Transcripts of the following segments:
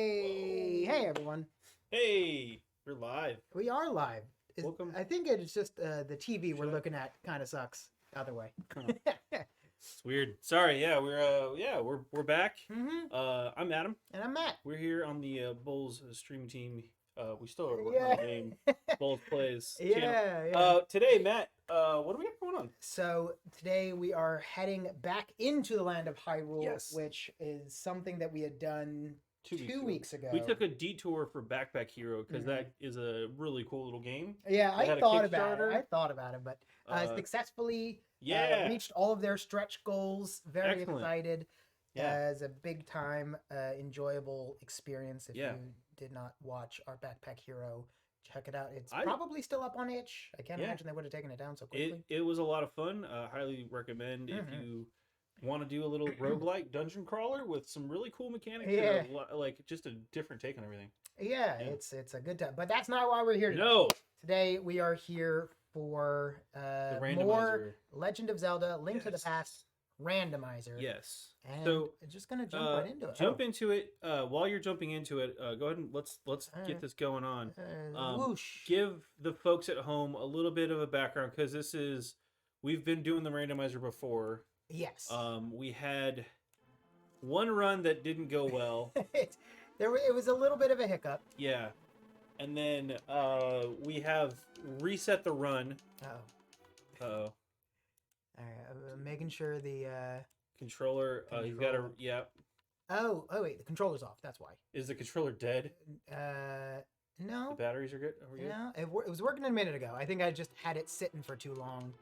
Hey everyone. Hey, we're live. We are live. Welcome. I think it's just the TV we're Shut up. looking at kind of sucks. Other way. It's weird. Sorry. Yeah, we're back. I'm Adam. And I'm Matt. We're here on the Bulls stream team. We still are working Yeah. on the game. Bulls plays channel. Yeah. Today, Matt, what do we got going on? So today we are heading back into the land of Hyrule, Yes. which is something that we had done two weeks ago. We took a detour for Backpack Hero because that is a really cool little game. Yeah, They had I a thought about Kickstarter. it, but successfully Yeah. reached all of their stretch goals. Very Excellent. excited. Yeah. As a big time, enjoyable experience. If Yeah. you did not watch our Backpack Hero, check it out. It's I- probably still up on itch. I can't Yeah. imagine they would have taken it down so quickly. It was a lot of fun. Highly recommend if you want to do a little roguelike dungeon crawler with some really cool mechanics. Yeah. Like just a different take on everything. Yeah, Yeah. it's a good time. But that's not why we're here today. No, Today we are here for the more randomizer. Legend of Zelda: Link to the Yes. Past randomizer. Yes. And So just gonna jump right into it. jump into it. While you're jumping into it, go ahead and let's get this going on. Whoosh. Give the folks at home a little bit of a background because we've been doing the randomizer before. Yes. We had one run that didn't go well. it was a little bit of a hiccup. Yeah. And then we have reset the run. Oh. Uh-oh. All right, making sure the Controller, he's got a, Control. yeah. oh wait, the controller's off. That's why. Is the controller dead? The No, batteries are good? Are we good? no, it was working a minute ago. I think I just had it sitting for too long.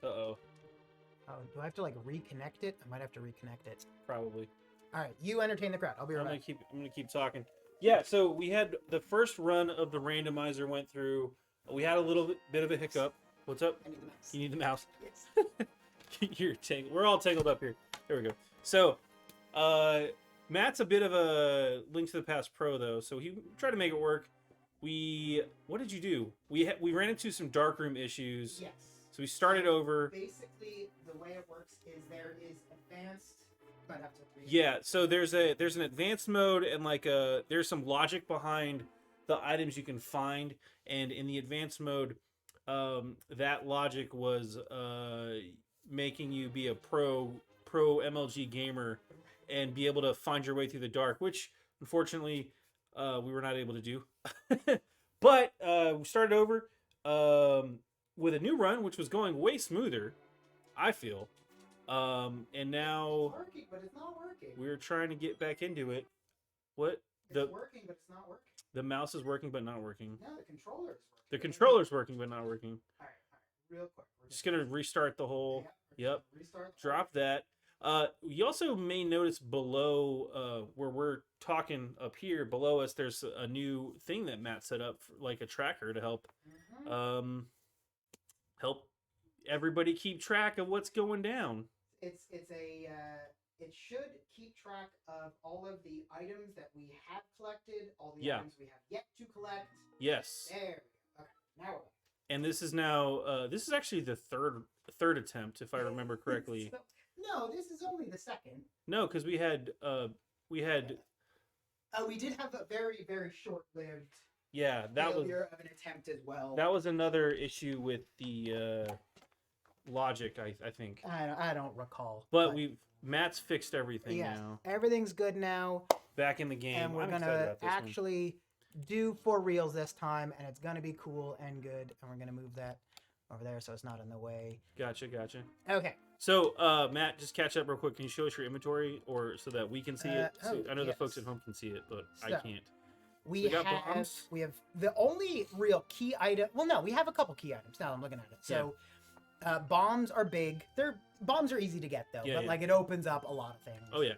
Uh-oh. Oh, do I have to like reconnect it? I might have to reconnect it. Probably. All right, you entertain the crowd. I'll be right back. I'm gonna keep talking. Yeah, so we had the first run of the randomizer went through. We had a little bit of a hiccup. What's up? I need the mouse. You need the mouse. Yes. You're tangled. We're all tangled up here. There we go. So, Matt's a bit of a Link to the Past pro though, so he tried to make it work. What did you do? We ran into some darkroom issues. Yes. So we started over. Basically, the way it works is there is advanced. But I have to read. Yeah, so there's an advanced mode and there's some logic behind the items you can find, and in the advanced mode, that logic was making you be a pro MLG gamer and be able to find your way through the dark, which unfortunately we were not able to do. But we started over with a new run, which was going way smoother, I feel. And now It's working, but it's not working. we're trying to get back into it. What? It's working, but it's not working. The mouse is working but not working. No, the controller is working. The controller's working but not working. All right, real quick. We're Just gonna restart the whole. Yeah, Yep. Restart. Drop that. You also may notice below where we're talking up here below us, there's a new thing that Matt set up, like a tracker to help Mhm. help everybody keep track of what's going down. It should keep track of all of the items that we have collected, all the Yeah. items we have yet to collect. Yes. There we go. Okay, now we're back. And this is now this is actually the third attempt, if I remember correctly. No, this is only the second. No, because we had We did have a very, very short-lived yeah, that was failure of an attempt as well. that was another issue with the logic, I think. I don't recall. But Matt's fixed everything yes, now. everything's good now, Back in the game. and we're I'm excited gonna about this one. actually do for reals this time, and it's gonna be cool and good. And we're gonna move that over there so it's not in the way. Gotcha. Okay. So, Matt, just catch up real quick. Can you show us your inventory, or so that we can see it? I know the folks yes. at home can see it, but I So, can't. We got have bombs? we have the only real key item. Well, no, we have a couple key items. Now I'm looking at it. So, bombs are big. Bombs are easy to get though, Yeah, but yeah. like it opens up a lot of things. Oh yeah.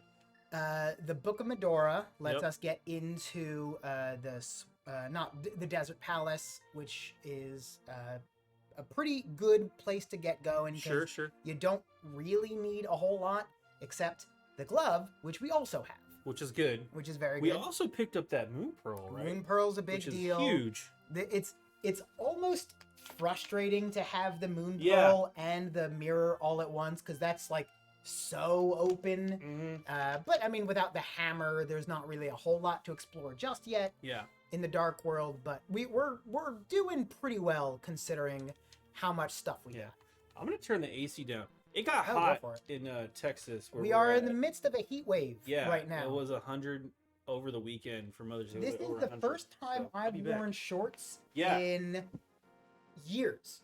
The Book of Medora lets Yep. us get into the Desert Palace, which is a pretty good place to get going. 'cause Sure. You don't really need a whole lot except the glove, which we also have, Which is good. which is very We good. also picked up that moon pearl, right? Moon Pearl's a big Which is deal. huge. It's almost frustrating to have the Moon Yeah. Pearl and the mirror all at once, because that's like so open. Mm-hmm. But I mean, without the hammer, there's not really a whole lot to explore just yet Yeah. in the dark world. But we're doing pretty well considering how much stuff we got. I'm gonna turn the AC down. It got Oh, go hot for it. in Texas. Where We we're are at. in the midst of a heat wave right now. It was 100 over the weekend for Mother's Day. This is over the 100, first time so I've I'll be back. worn shorts Yeah. in years.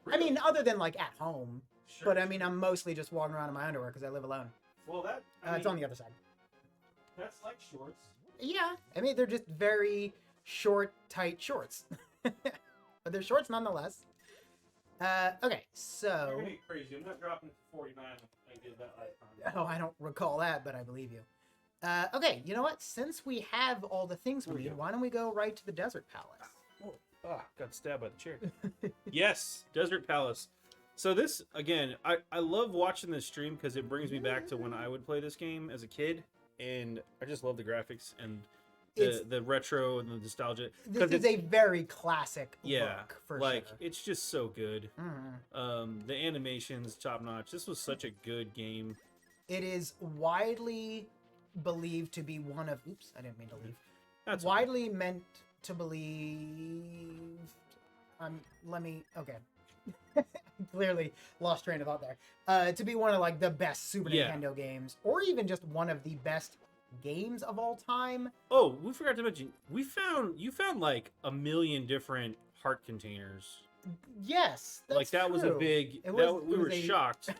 Really? I mean, other than like at home. Sure, But I mean, I'm mostly just walking around in my underwear because I live alone. well, that It's on the other side. That's like shorts. Yeah, I mean, they're just very short, tight shorts. But they're shorts nonetheless. Okay, You're so... gonna be crazy. I'm not dropping it to 49 like I did that last time. Oh, I don't recall that, but I believe you. Okay, you know what? Since we have all the things we need, why don't we go right to the Desert Palace? Oh, got stabbed by the chair. Yes, Desert Palace. So this, again, I love watching this stream because it brings me back to when I would play this game as a kid. And I just love the graphics and the retro and the nostalgia. This is a very classic yeah, look, for like, sure. it's just so good. Mhm. The animations, top notch. This was such a good game. It is widely believed to be one of... Oops, I didn't mean to leave. That's Widely meant to believe... Let me... Okay. Clearly lost train of thought there. To be one of like the best Super Nintendo games, or even just one of the best games of all time. Oh, we forgot to mention, you found like a million different heart containers. Yes, that's like that true. was a big. We were shocked.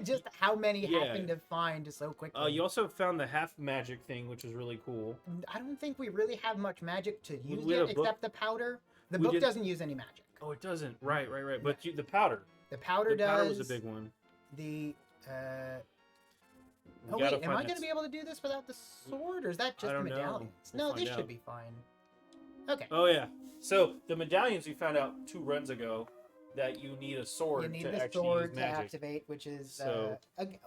Just how many happened to find so quickly. You also found the half magic thing, which was really cool. I don't think we really have much magic to use we had yet, a book. except the powder. The book doesn't use any magic. Oh, it doesn't. Right. But the powder. The powder does. The powder was a big one. The We oh gotta wait, am I find going to that- be able to do this without the sword, or is that just I the don't know. medallions? We'll No, this find out. should be fine. Okay. Oh yeah. So the medallions we found out 2 runs ago that you need a sword You need to the actually sword use to magic. activate, which is So-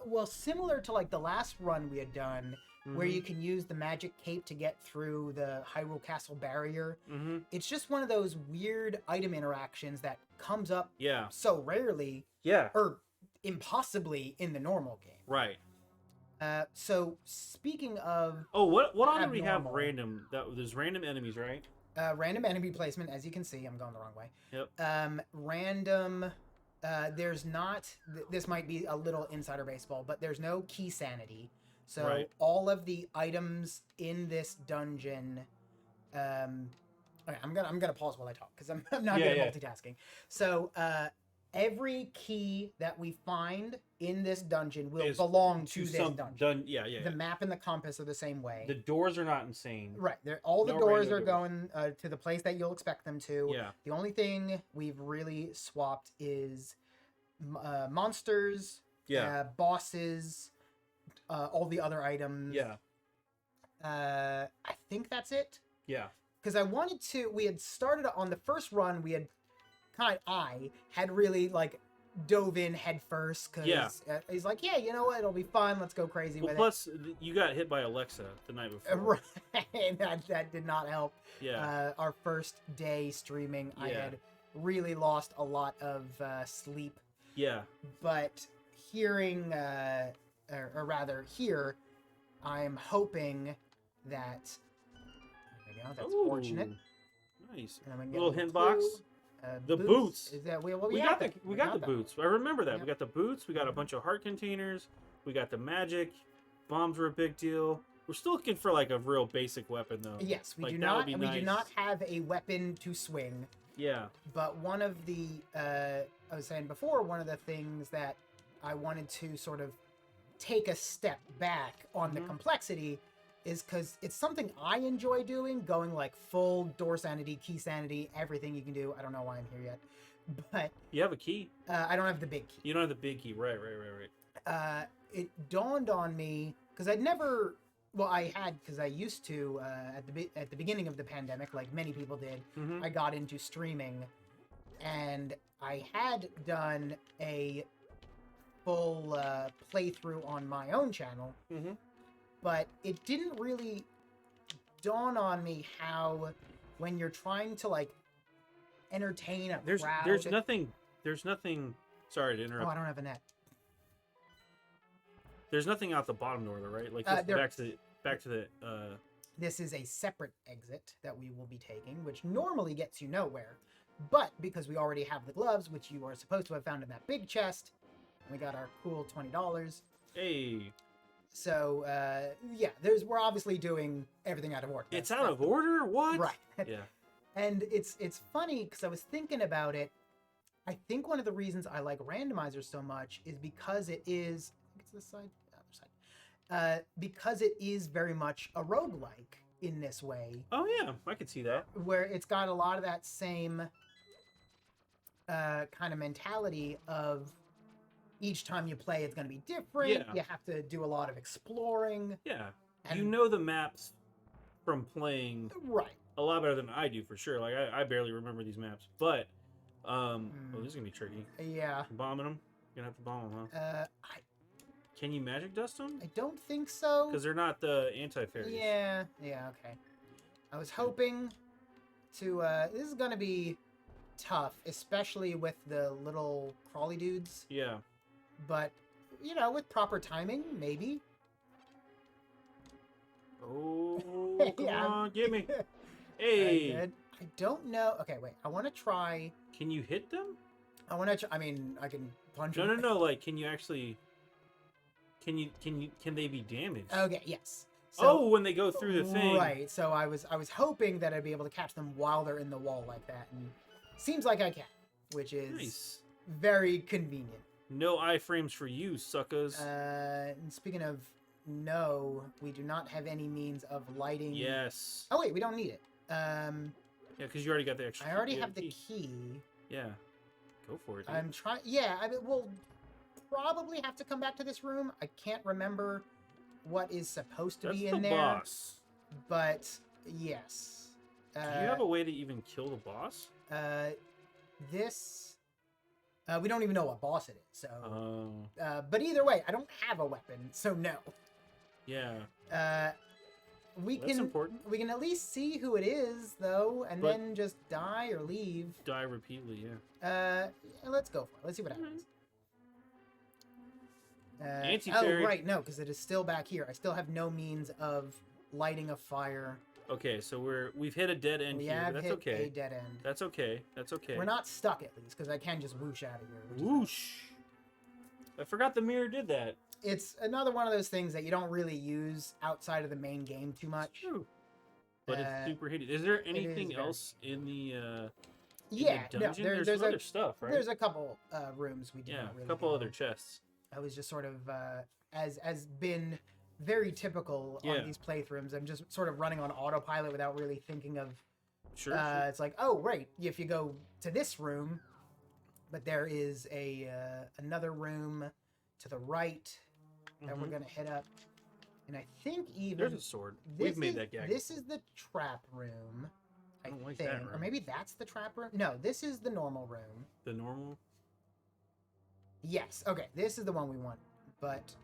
well similar to like the last run we had done, where Mhm. you can use the magic cape to get through the Hyrule Castle barrier. Mm-hmm. It's just one of those weird item interactions that comes up Yeah. so rarely, Yeah. or impossibly in the normal game. Right. So speaking of Oh, what all did we have Abnormal. random? There's random enemies, right? random enemy placement, as you can see, I'm going the wrong way. Yep. Random. There's not. This might be a little insider baseball, but there's no key sanity. So Right. all of the items in this dungeon. Okay, I'm gonna pause while I talk because I'm not good at multitasking. So every key that we find in this dungeon will belong to this dungeon. The map and the compass are the same way. The doors are not insane. Right. All the No doors random are going to the place that you'll expect them to. Yeah. The only thing we've really swapped is monsters, bosses, all the other items. Yeah. I think that's it. Yeah. Because we had started on the first run, I had really like dove in head first because he's like, yeah, you know what, it'll be fun, let's go crazy with Plus, you got hit by Alexa the night it. before. Right, that did not help. Yeah. Our first day streaming, I Yeah. had really lost a lot of sleep, Yeah. but hearing, or rather here, I'm hoping that, there we go, that's fortunate. Nice. And I'm gonna get Little a hint clue. box. The boots. Is that we We have got the boots. I remember that. Yep. We got the boots. We got a bunch of heart containers. We got the magic. Bombs were a big deal. We're still looking for like a real basic weapon though. Yes, we Like, do that not. would be We do nice. not have a weapon to swing. Yeah. But one of the I was saying before, one of the things that I wanted to sort of take a step back on the Mhm. complexity is because it's something I enjoy doing, going like full door sanity, key sanity, everything you can do. I don't know why I'm here yet, but You have a key. I don't have the big key. You don't have the big key. Right. It dawned on me because I'd never. Well, I had because I used to at the beginning of the pandemic, like many people did. Mm-hmm. I got into streaming, and I had done a full playthrough on my own channel, Mm-hmm. but it didn't really dawn on me how when you're trying to like entertain a crowd. There's nothing. Sorry to Oh, interrupt. I don't have a net. There's nothing out the bottom door, though, right? Like back to the. This is a separate exit that we will be taking, which normally gets you nowhere. But because we already have the gloves, which you are supposed to have found in that big chest, we got our cool $20. Hey. So yeah, we're obviously doing everything out of order. It's out of order? What? Right. Yeah. And it's funny because I was thinking about it. I think one of the reasons I like Randomizer so much is because it is. I think it's this side, other side. Because it is very much a roguelike in this way. Oh yeah, I could see that. Where it's got a lot of that same kind of mentality of each time you play, it's going to be different. Yeah. You have to do a lot of exploring. Yeah. And, you know the maps from playing right. a lot better than I do, for sure. Like, I barely remember these maps. But, oh, this is going to be tricky. Yeah. Bombing them? You're going to have to bomb them, huh? Can you magic dust them? I don't think so. Because they're not the anti-fairies. Yeah, okay. I was hoping to, this is going to be tough, especially with the little crawly dudes. Yeah. But, you know, with proper timing, maybe. Oh, come on, give me. Hey. Good. I don't know. Okay, wait. I want to try. Can you hit them? I want to. I mean, I can punch them. No. Like, can you actually? Can they be damaged? Okay. Yes. So, when they go through the thing. Right. So I was hoping that I'd be able to catch them while they're in the wall like that, and seems like I can, which is nice. Very convenient. No iframes for you, suckers. And speaking of no, we do not have any means of lighting. Yes. Oh wait, we don't need it. Yeah, because you already got the extra. I already have the key. Yeah. Go for it. Dude. I'm trying. Yeah, I mean, we'll probably have to come back to this room. I can't remember what is supposed to be in there. Boss. But yes. Do you have a way to even kill the boss? This. We don't even know what boss it is, so. Oh. But either way, I don't have a weapon, so no. Yeah. That's important. We can at least see who it is, though, and then just die or leave. Die repeatedly, yeah. Let's go for it. Let's see what happens. Anti-fairy. Oh, right, no, because it is still back here. I still have no means of lighting a fire. Okay, so we've hit a dead end here. That's hit okay. A dead end. That's okay. That's okay. We're not stuck at least, because I can just whoosh out of here. Whoosh. I forgot the mirror did that. It's another one of those things that you don't really use outside of the main game too much. It's true. But it's super hidden. Is there anything else in the yeah, the dungeon? No, there's other stuff, right? There's a couple rooms we did not really a couple go. other chests. I was just sort of as been very typical on these playthroughs. I'm just sort of running on autopilot without really thinking of. Sure. It's like, oh right, if you go to this room, but there is another room to the right that we're gonna hit up, and I think even there's a sword. We've made that gag. This is the trap room. I don't like think, that room. or maybe that's the trap room. No, this is the normal room. The normal. Yes. Okay, this is the one we want, but.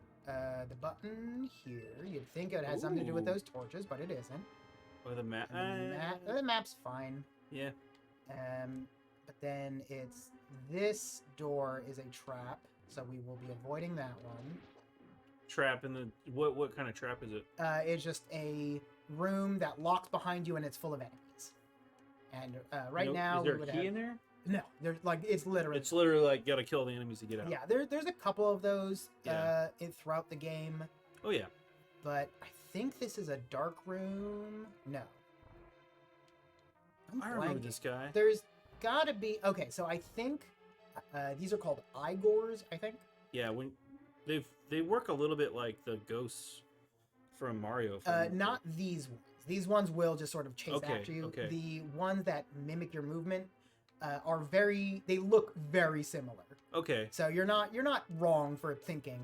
The button here, you'd think it has something to do with those torches, but it isn't. Or the map. The map's fine. Yeah. But then it's this door is a trap, so we will be avoiding that one. Trap in the what kind of trap is it? It's just a room that locks behind you and it's full of enemies. And right now, is there we would a key have... in there? No, there's like it's literally like gotta kill the enemies to get out. Yeah, there's a couple of those throughout the game. Oh yeah. But I think this is a dark room. No. I remember this guy. There's gotta be okay. So I think these are called Igors. I think. Yeah, when they work a little bit like the ghosts from Mario. Not these ones. These ones will just sort of chase after you. Okay. The ones that mimic your movement are they look very similar. Okay. So you're not wrong for thinking.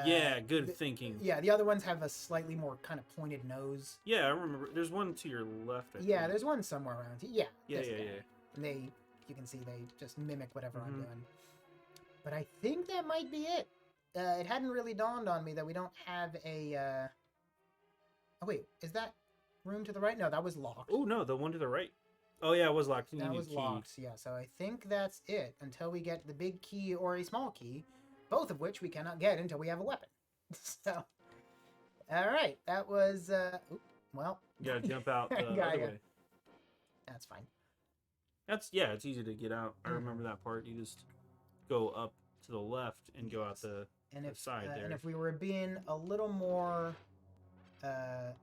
Yeah, good thinking. Yeah, the other ones have a slightly more kind of pointed nose. Yeah, I remember. There's one to your left. I think. There's one somewhere around here. Yeah. Yeah. And you can see they just mimic whatever I'm doing. But I think that might be it. It hadn't really dawned on me that we don't have a. Oh wait, is that room to the right? No, that was locked. Oh no, the one to the right. Oh yeah, it was locked. That was locked. Yeah, so I think that's it until we get the big key or a small key, both of which we cannot get until we have a weapon. So, all right, that was well. You gotta jump out the Yeah, other yeah. way. That's fine. It's easy to get out. I remember that part. You just go up to the left and go out the side there. And if we were being a little more, oh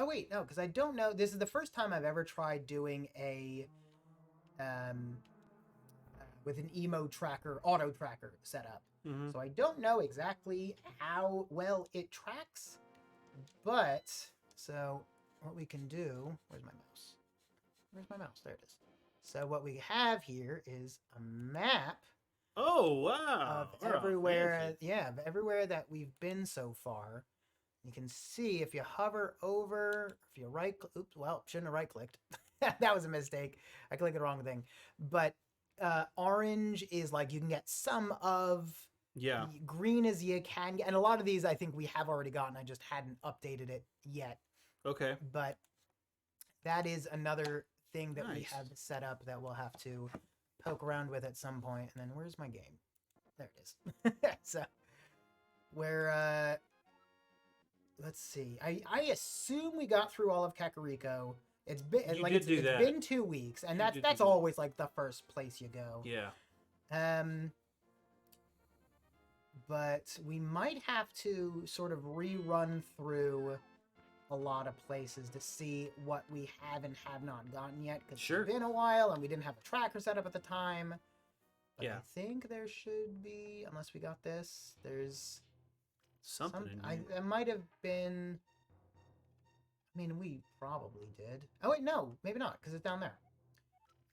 wait, no, because I don't know. This is the first time I've ever tried doing a, with an emo tracker, auto tracker setup. Mm-hmm. So I don't know exactly how well it tracks, but so what we can do. Where's my mouse? Where's my mouse? There it is. So what we have here is a map. Oh wow! Of everywhere, of everywhere that we've been so far. You can see if you hover over, if you right, oops, well, shouldn't have right clicked. That was a mistake. I clicked the wrong thing. But orange is like you can get some of. Yeah. Green is you can get, and a lot of these I think we have already gotten. I just hadn't updated it yet. Okay. But that is another thing that we Nice. have set up that we'll have to poke around with at some point. And then where's my game? There it is. So where let's see. I assume we got through all of Kakariko. It's been You like did do it's that. been 2 weeks, and You did do that's that. always like the first place you go. Yeah. But we might have to sort of rerun through a lot of places to see what we have and have not gotten yet, because Sure. it's been a while and we didn't have a tracker set up at the time. But Yeah. I think there should be, unless we got this, there's Something in here. it might have been. I mean, we probably did. Oh wait, no, maybe not, because it's down there.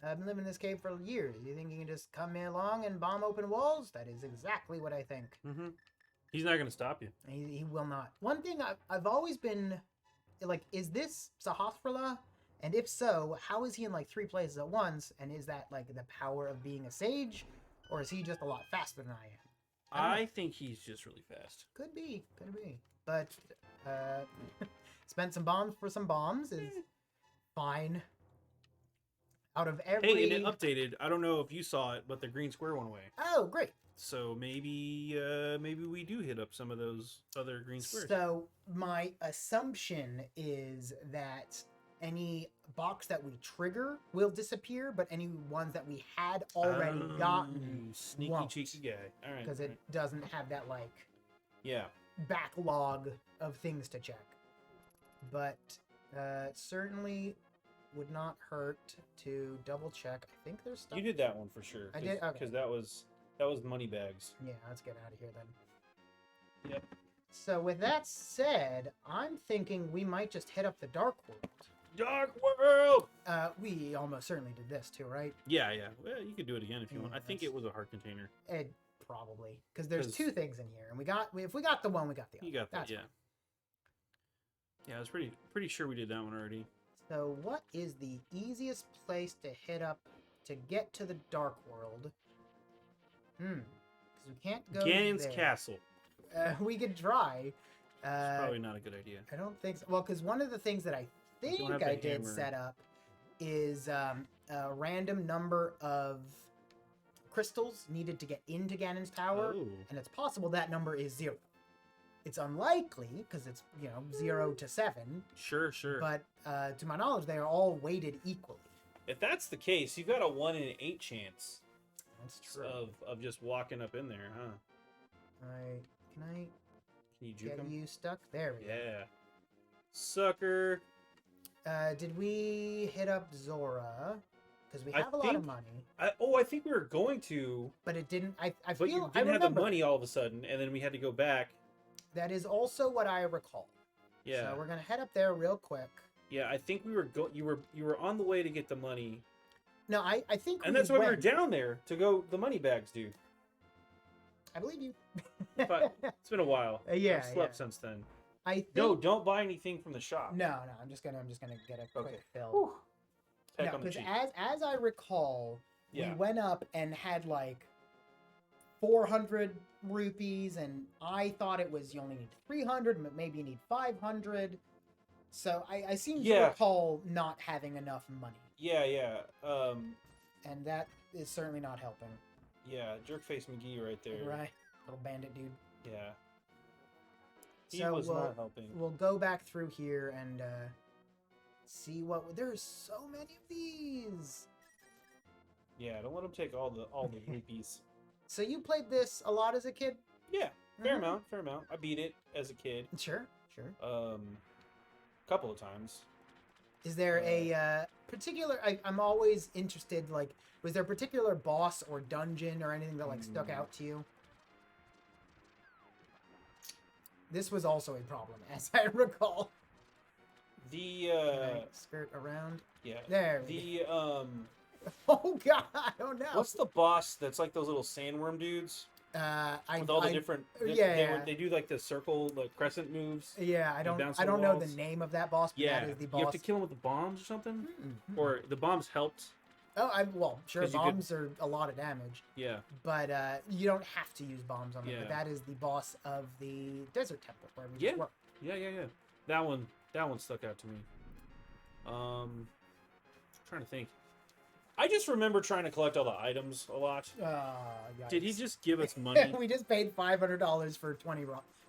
I've been living in this cave for years. You think you can just come in along and bomb open walls? That is exactly what I think. Mm-hmm. He's not gonna stop you. He will not. One thing I've always been like, is this Sahasrahla? And if so, how is he in like 3 places at once? And is that like the power of being a sage, or is he just a lot faster than I am? I think he's just really fast. Could be. But spent some bombs for some bombs is fine. Out of every. Hey, and it updated. I don't know if you saw it, but the green square went away. Oh, great. So maybe we do hit up some of those other green squares. So my assumption is that any box that we trigger will disappear, but any ones that we had already gotten sneaky won't, cheeky guy. All right. because it doesn't have that like Yeah. backlog of things to check. But certainly would not hurt to double check. I think there's stuff. You did that one for sure. I did? Okay. Because that was money bags. Yeah, let's get out of here then. Yep. So with that said, I'm thinking we might just hit up the Dark World. Dark World. We almost certainly did this too, right? Yeah. Well, you could do it again if you want. Yeah, I think it was a heart container. It probably, because there's 'Cause- 2 things in here, and if we got the one, we got the other. You got that, That's yeah. fine. Yeah, I was pretty sure we did that one already. So what is the easiest place to hit up to get to the Dark World? Because we can't go Ganon's there. Castle. We could try. It's probably not a good idea. I don't think so. Well, because one of the things that I think have I the did hammer. set up is a random number of crystals needed to get into Ganon's tower, Oh. and it's possible that number is 0. It's unlikely because it's 0 to 7, Sure. but to my knowledge, they are all weighted equally. If that's the case, you've got a 1 in 8 chance That's true. of just walking up in there, huh? Can Can you I juke get him? you stuck? There we go. Yeah. Sucker. Did we hit up Zora? Because we I have a lot of think- money, I think we were going to, but it didn't. I but feel you I didn't have the remember money all of a sudden, and then we had to go back. that is also what I recall. Yeah. So we're gonna head up there real quick. Yeah, I think we were you were on the way to get the money, No, I think and we that's why we were went. down there to go the money bags, dude. I believe you. But it's been a while. Yeah, I've slept yeah. since then. I think, No, don't buy anything from the shop. no. I'm just gonna get a quick Okay. fill. Whew. Heck No, on the because cheap. as I recall, Yeah. we went up and had like 400 rupees, and I thought it was you only need 300, but maybe you need 500. So I seem to Yeah. recall not having enough money, Yeah. and that is certainly not helping. Yeah. Jerkface McGee right there. Right, little bandit dude. Yeah. He was not helping. We'll go back through here and see what. There's so many of these. Yeah, don't let him take all the rupees. So you played this a lot as a kid? Yeah, fair amount. I beat it as a kid. Sure. Couple of times. Is there a particular? I'm always interested. Like, was there a particular boss or dungeon or anything that like stuck out to you? This was also a problem, as I recall. The Can I skirt around. Yeah. There. Oh God! Oh no! What's the boss that's like those little sandworm dudes? With all the different. They do like the circle, the crescent moves. Yeah, I don't know the name of that boss. But that is the boss. You have to kill him with the bombs or something, or the bombs helped. Oh, sure. Bombs are a lot of damage. Yeah. But you don't have to use bombs on them. Yeah. But that is the boss of the desert temple where we just work. Yeah. That one stuck out to me. I'm trying to think. I just remember trying to collect all the items a lot. Did he just give us money? We just paid $500 for 20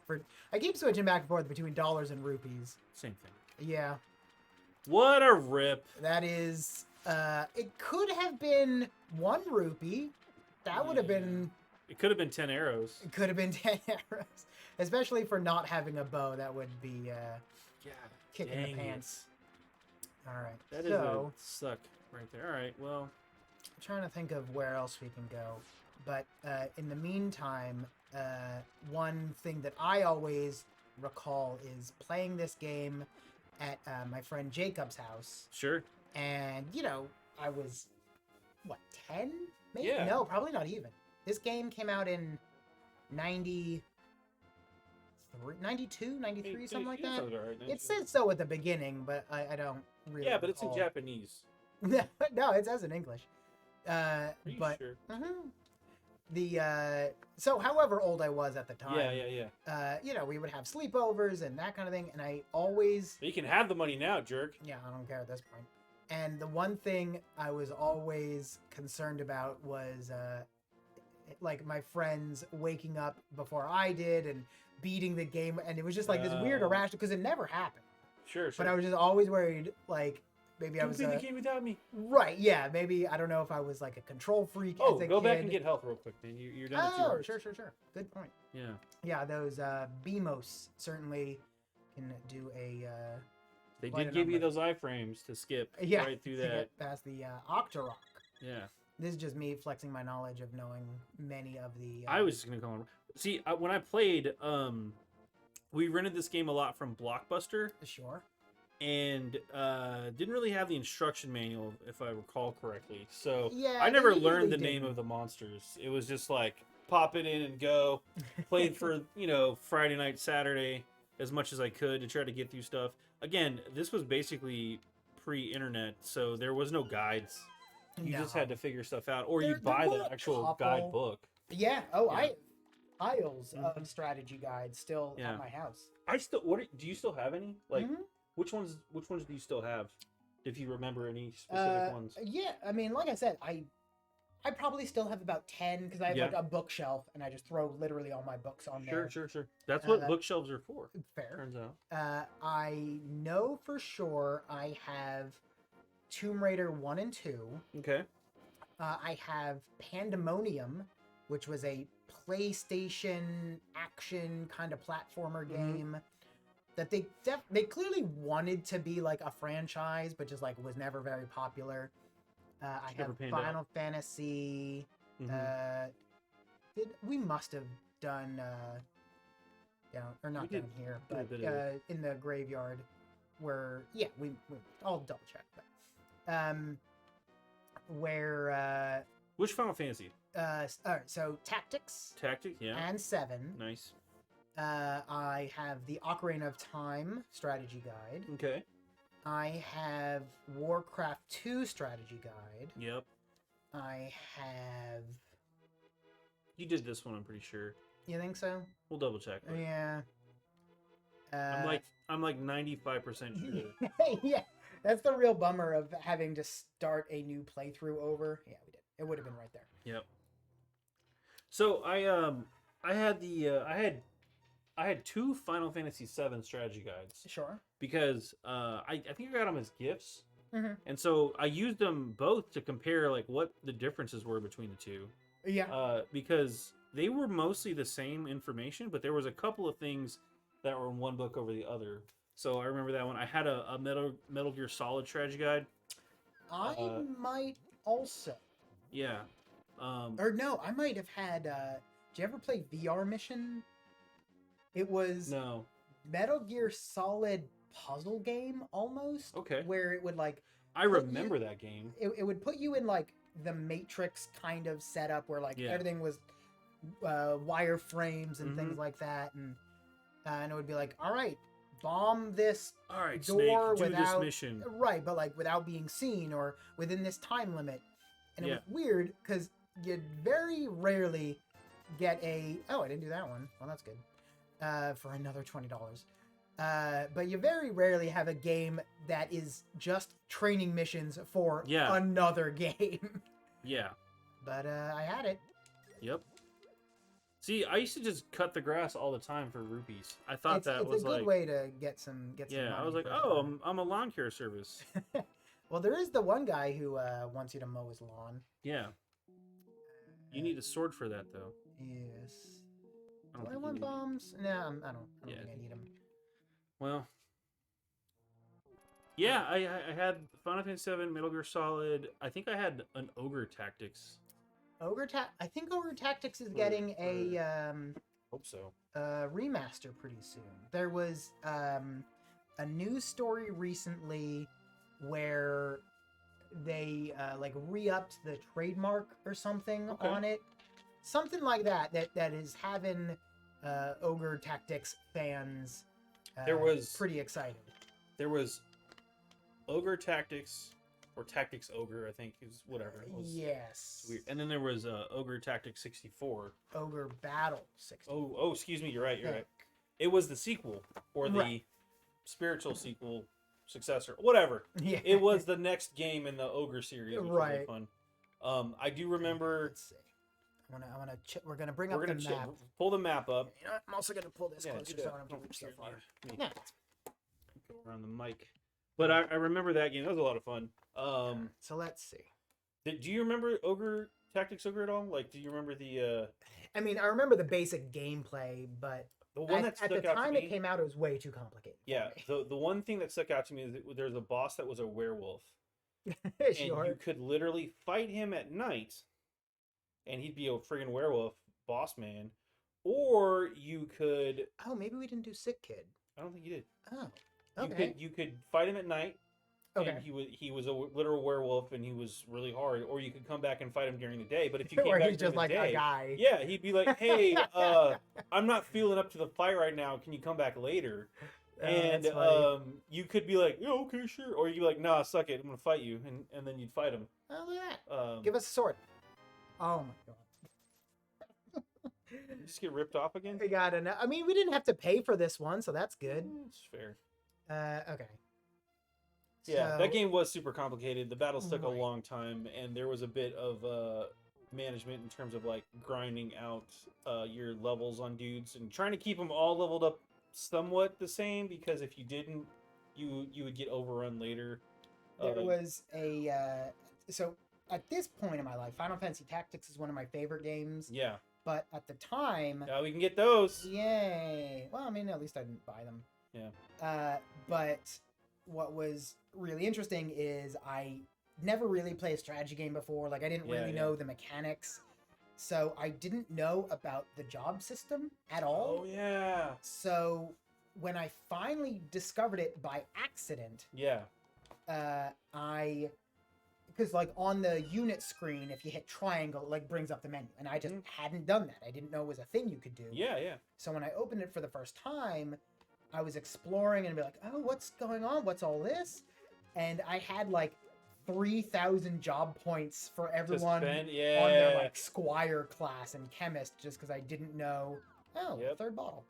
for. I keep switching back and forth between dollars and rupees. Same thing. Yeah. What a rip. That is. It could have been 1 rupee. That would have been. It could have been 10 arrows. It could have been 10 arrows, especially for not having a bow. That would be kicking the pants. All right. That is a suck. Right there. All right. Well, I'm trying to think of where else we can go, but in the meantime, one thing that I always recall is playing this game at my friend Jacob's house. Sure. And I was 10? Maybe? Yeah. No, probably not even. This game came out in 92, 93, something like that. Right, it said so at the beginning, but I don't really. Yeah, but it's in Japanese. No, it says in English. Are you but sure? So however old I was at the time. Yeah. We would have sleepovers and that kind of thing, and I always. But you can have the money now, jerk. Yeah, I don't care at this point. And the one thing I was always concerned about was like my friends waking up before I did and beating the game, and it was just like this weird irrational because it never happened. Sure. But I was just always worried, like. Maybe I was play the game without me. Right, yeah. Maybe I don't know if I was like a control freak as a kid. Go back and get health real quick, man. You're done with yours. Sure. Good point. Yeah. Yeah, those BMOS certainly can do a. They did give you those iframes to skip right through that. Get past the Octorok. Yeah. This is just me flexing my knowledge of knowing many of the. I was just gonna call him. See, when I played, we rented this game a lot from Blockbuster. Sure. And didn't really have the instruction manual, if I recall correctly. So yeah, I never learned the name of the monsters. It was just like pop it in and go. Played for Friday night, Saturday, as much as I could to try to get through stuff. Again, this was basically pre-internet, so there was no guides. You just had to figure stuff out, or you'd buy the actual guidebook. Yeah. Oh, I piles of strategy guides still at my house. Do you still have any? Like. Mm-hmm. Which ones do you still have? If you remember any specific ones? Yeah, I mean, like I said, I probably still have about 10 because I have like a bookshelf and I just throw literally all my books on there. Sure. That's what bookshelves are for. Fair. Turns out. I know for sure I have Tomb Raider 1 and 2. Okay. I have Pandemonium, which was a PlayStation action kind of platformer game. That they clearly wanted to be like a franchise, but just like was never very popular. I have Final Fantasy. We must have done or not done here, but in the graveyard where we I'll double check, but where which Final Fantasy? All right, so Tactics, and 7. Nice. I have the Ocarina of Time strategy guide. Okay. I have Warcraft 2 strategy guide. Yep. I have. You did this one, I'm pretty sure. You think so? We'll double check. But... Yeah. I'm like 95% sure. Yeah, that's the real bummer of having to start a new playthrough over. Yeah, we did. It would have been right there. Yep. So I had I had 2 Final Fantasy VII strategy guides Sure. because I think I got them as gifts, Mm-hmm. and so I used them both to compare like what the differences were between the two. Yeah. Because they were mostly the same information, but there was a couple of things that were in one book over the other. So I remember that one. I had a Metal Gear Solid strategy guide. I might also. Yeah. Or no, I might have had. Did you ever play VR Mission? It was No. Metal Gear Solid puzzle game almost. Okay. Where it would like. I remember that game. It would put you in like the Matrix kind of setup where like everything was wireframes and things like that, and it would be like, all right, bomb this door Snake, without this mission. Right, but like without being seen or within this time limit. And it was weird because you'd very rarely get a I didn't do that one. Well, that's good. For another $20. But you very rarely have a game that is just training missions for another game. Yeah. But I had it. Yep. See, I used to just cut the grass all the time for rupees. I thought that was a good way to get some. Yeah, I was like, oh, I'm a lawn care service. Well, there is the one guy who wants you to mow his lawn. Yeah. You need a sword for that, though. Yes. Do I want bombs? No, I don't think I need them. Well. Yeah, I had Final Fantasy VII, Metal Gear Solid. I think I had an Ogre Tactics. I think Ogre Tactics is getting a hope so. Remaster pretty soon. There was a news story recently where they like re-upped the trademark or something on it, something like that is having Ogre Tactics fans there was pretty excited. There was Ogre Tactics or Tactics Ogre, I think is whatever. It was, yes. Weird. And then there was Ogre Tactics 64. Ogre Battle 64. Oh, excuse me. You're right. You're right. It was the sequel or the spiritual sequel, successor, whatever. Yeah. It was the next game in the Ogre series, which was right. really fun. I do remember. Let's see. We're gonna bring up the map. Pull the map up. You know, I'm also gonna pull this closer so I don't have to reach so far. Yeah. Go around the mic. But I remember that game. That was a lot of fun. So let's see. Do you remember Ogre Tactics Ogre at all? Like, do you remember the? I mean, I remember the basic gameplay, but the one that at the time it came out, it was way too complicated. Yeah, the one thing that stuck out to me is that there's a boss that was a werewolf, sure. And you could literally fight him at night, and he'd be a friggin' werewolf boss man, or you could. Oh, maybe we didn't do Sick Kid. I don't think you did. Oh, okay. You could fight him at night. Okay. And he was a literal werewolf, and he was really hard. Or you could come back and fight him during the day. But if you came back he's during just the like day, a guy. yeah, he'd be like, "Hey, I'm not feeling up to the fight right now. Can you come back later?" And you could be like, "Yeah, okay, sure." Or you'd be like, "Nah, suck it. I'm gonna fight you," and then you'd fight him. Oh, look at that. Give us a sword. Oh my god. You just get ripped off again. We got enough. I mean, we didn't have to pay for this one, so that's good. It's fair. Okay. Yeah, that game was super complicated. The battles took a long time, and there was a bit of management in terms of like grinding out your levels on dudes and trying to keep them all leveled up somewhat the same, because if you didn't, you would get overrun later. There was a so at this point in my life, Final Fantasy Tactics is one of my favorite games. Yeah. But at the time, we can get those. Yay! Well, I mean, at least I didn't buy them. Yeah. But what was really interesting is I never really played a strategy game before. Like, I didn't really know the mechanics. So I didn't know about the job system at all. Oh, yeah. So when I finally discovered it by accident, because like on the unit screen, if you hit triangle, it like brings up the menu. And I just hadn't done that. I didn't know it was a thing you could do. Yeah, yeah. So when I opened it for the first time, I was exploring and be like, oh, what's going on? What's all this? And I had like 3,000 job points for everyone on their like Squire class and Chemist, just because I didn't know. Oh, third bottle.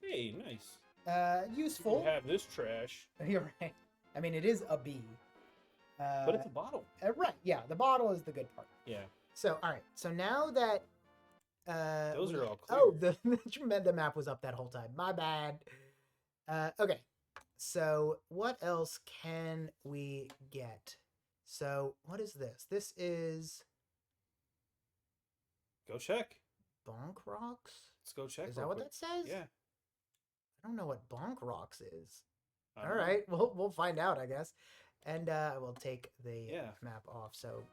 Hey, nice. Useful. You have this trash. You're right. I mean, it is a B. But it's a bottle. Right. Yeah, the bottle is the good part. Yeah. So, all right. So now that Those are all clear. Oh, the map was up that whole time. My bad. Okay. So what else can we get? So what is this? This is Go check. Bonk Rocks? Let's go check. Is that what that says? Yeah. I don't know what Bonk Rocks is. All right, we'll find out, I guess. And we'll take the map off. So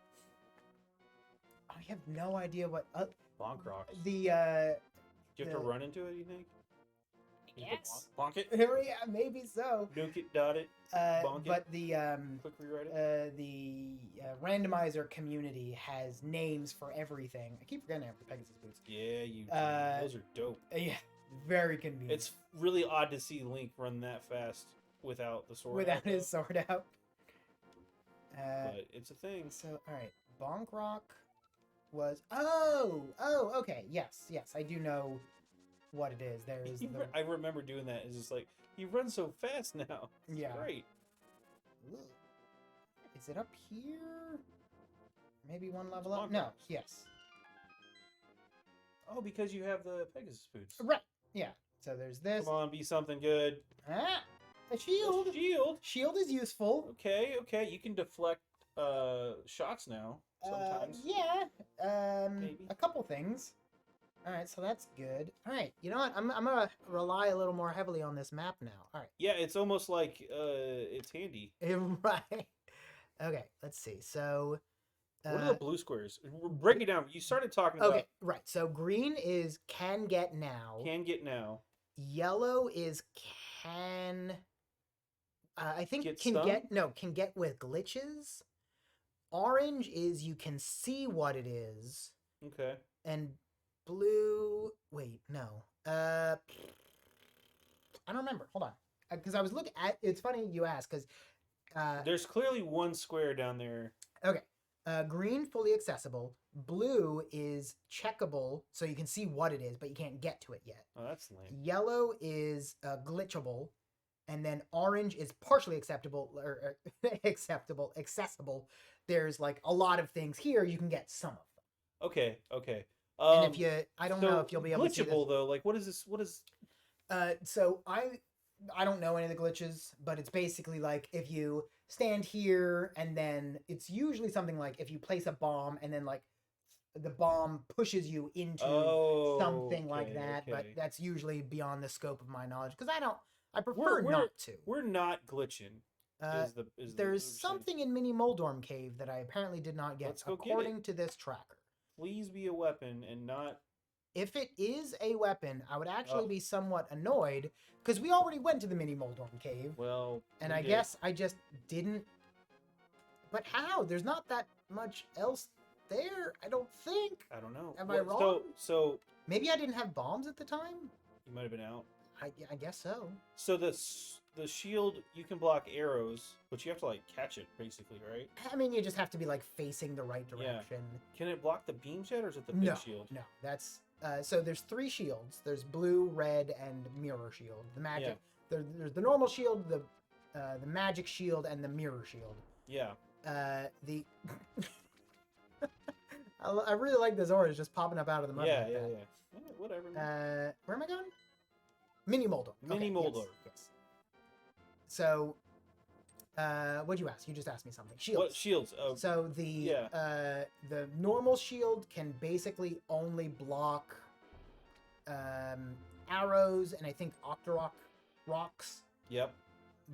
I have no idea what Bonk Rocks. The Do you have to run into it? You think? Yes. Bonk it. Yeah, maybe so. Nuke it, dot it. Bonk But it. the Quick rewrite it. The randomizer community has names for everything. I keep forgetting I have the Pegasus boots. Yeah, you. Those are dope. Yeah, very convenient. It's really odd to see Link run that fast without the sword. Without his sword out. But it's a thing. So, all right, Bonk Rock was. Okay, yes, I do know what it is. There is. I remember doing that. It's just like he runs so fast now. It's great. Is it up here? Maybe one level up? No. Yes. Oh, because you have the Pegasus boots. Right. Yeah. So there's this. Come on, be something good. A shield. A shield. Shield is useful. Okay. You can deflect shots now. Sometimes. Maybe. A couple things. All right, so that's good. All right, you know what? I'm gonna rely a little more heavily on this map now. All right. Yeah, it's almost like it's handy. Right. Okay, let's see. So. What are the blue squares? Break it down. You started talking about. Okay, right. So green is can get now. Can get now. Yellow is can. I think Get can stun? can get with glitches. Orange is you can see what it is. Okay. And blue. Wait, no. I don't remember. Hold on, because I was looking at. It's funny you ask because. There's clearly one square down there. Okay. Green, fully accessible. Blue is checkable, so you can see what it is, but you can't get to it yet. Oh, that's lame. Yellow is glitchable, and then orange is partially accessible. There's like a lot of things here. You can get some of them. Okay. And if I don't know if you'll be able to see this. Glitchable though, like what is this? What is? So I don't know any of the glitches, but it's basically like if you stand here and then it's usually something like if you place a bomb and then like the bomb pushes you into something like that, but that's usually beyond the scope of my knowledge because I prefer not to. We're not glitching. There's something in Mini Moldorm Cave that I apparently did not get according to this tracker. Please be a weapon and not. If it is a weapon, I would actually be somewhat annoyed because we already went to the Mini Moldorm Cave. Well, and I guess I just didn't. But how? There's not that much else there. I don't think. I don't know. Am I wrong? So maybe I didn't have bombs at the time. You might have been out. I guess so. So the shield you can block arrows, but you have to like catch it basically, right? I mean, you just have to be like facing the right direction. Yeah. Can it block the beams yet, or is it the big shield? No, that's. So there's 3 shields. There's blue, red, and mirror shield. The magic. Yeah. There's the normal shield, the magic shield, and the mirror shield. Yeah. The. I really like this orange just popping up out of the mud. Yeah. Whatever. Where am I going? Mini Moldor. Mini Moldor. Yes. So, what'd you ask? You just asked me something. Shields. What shields? So the normal shield can basically only block arrows and I think Octorok rocks. Yep.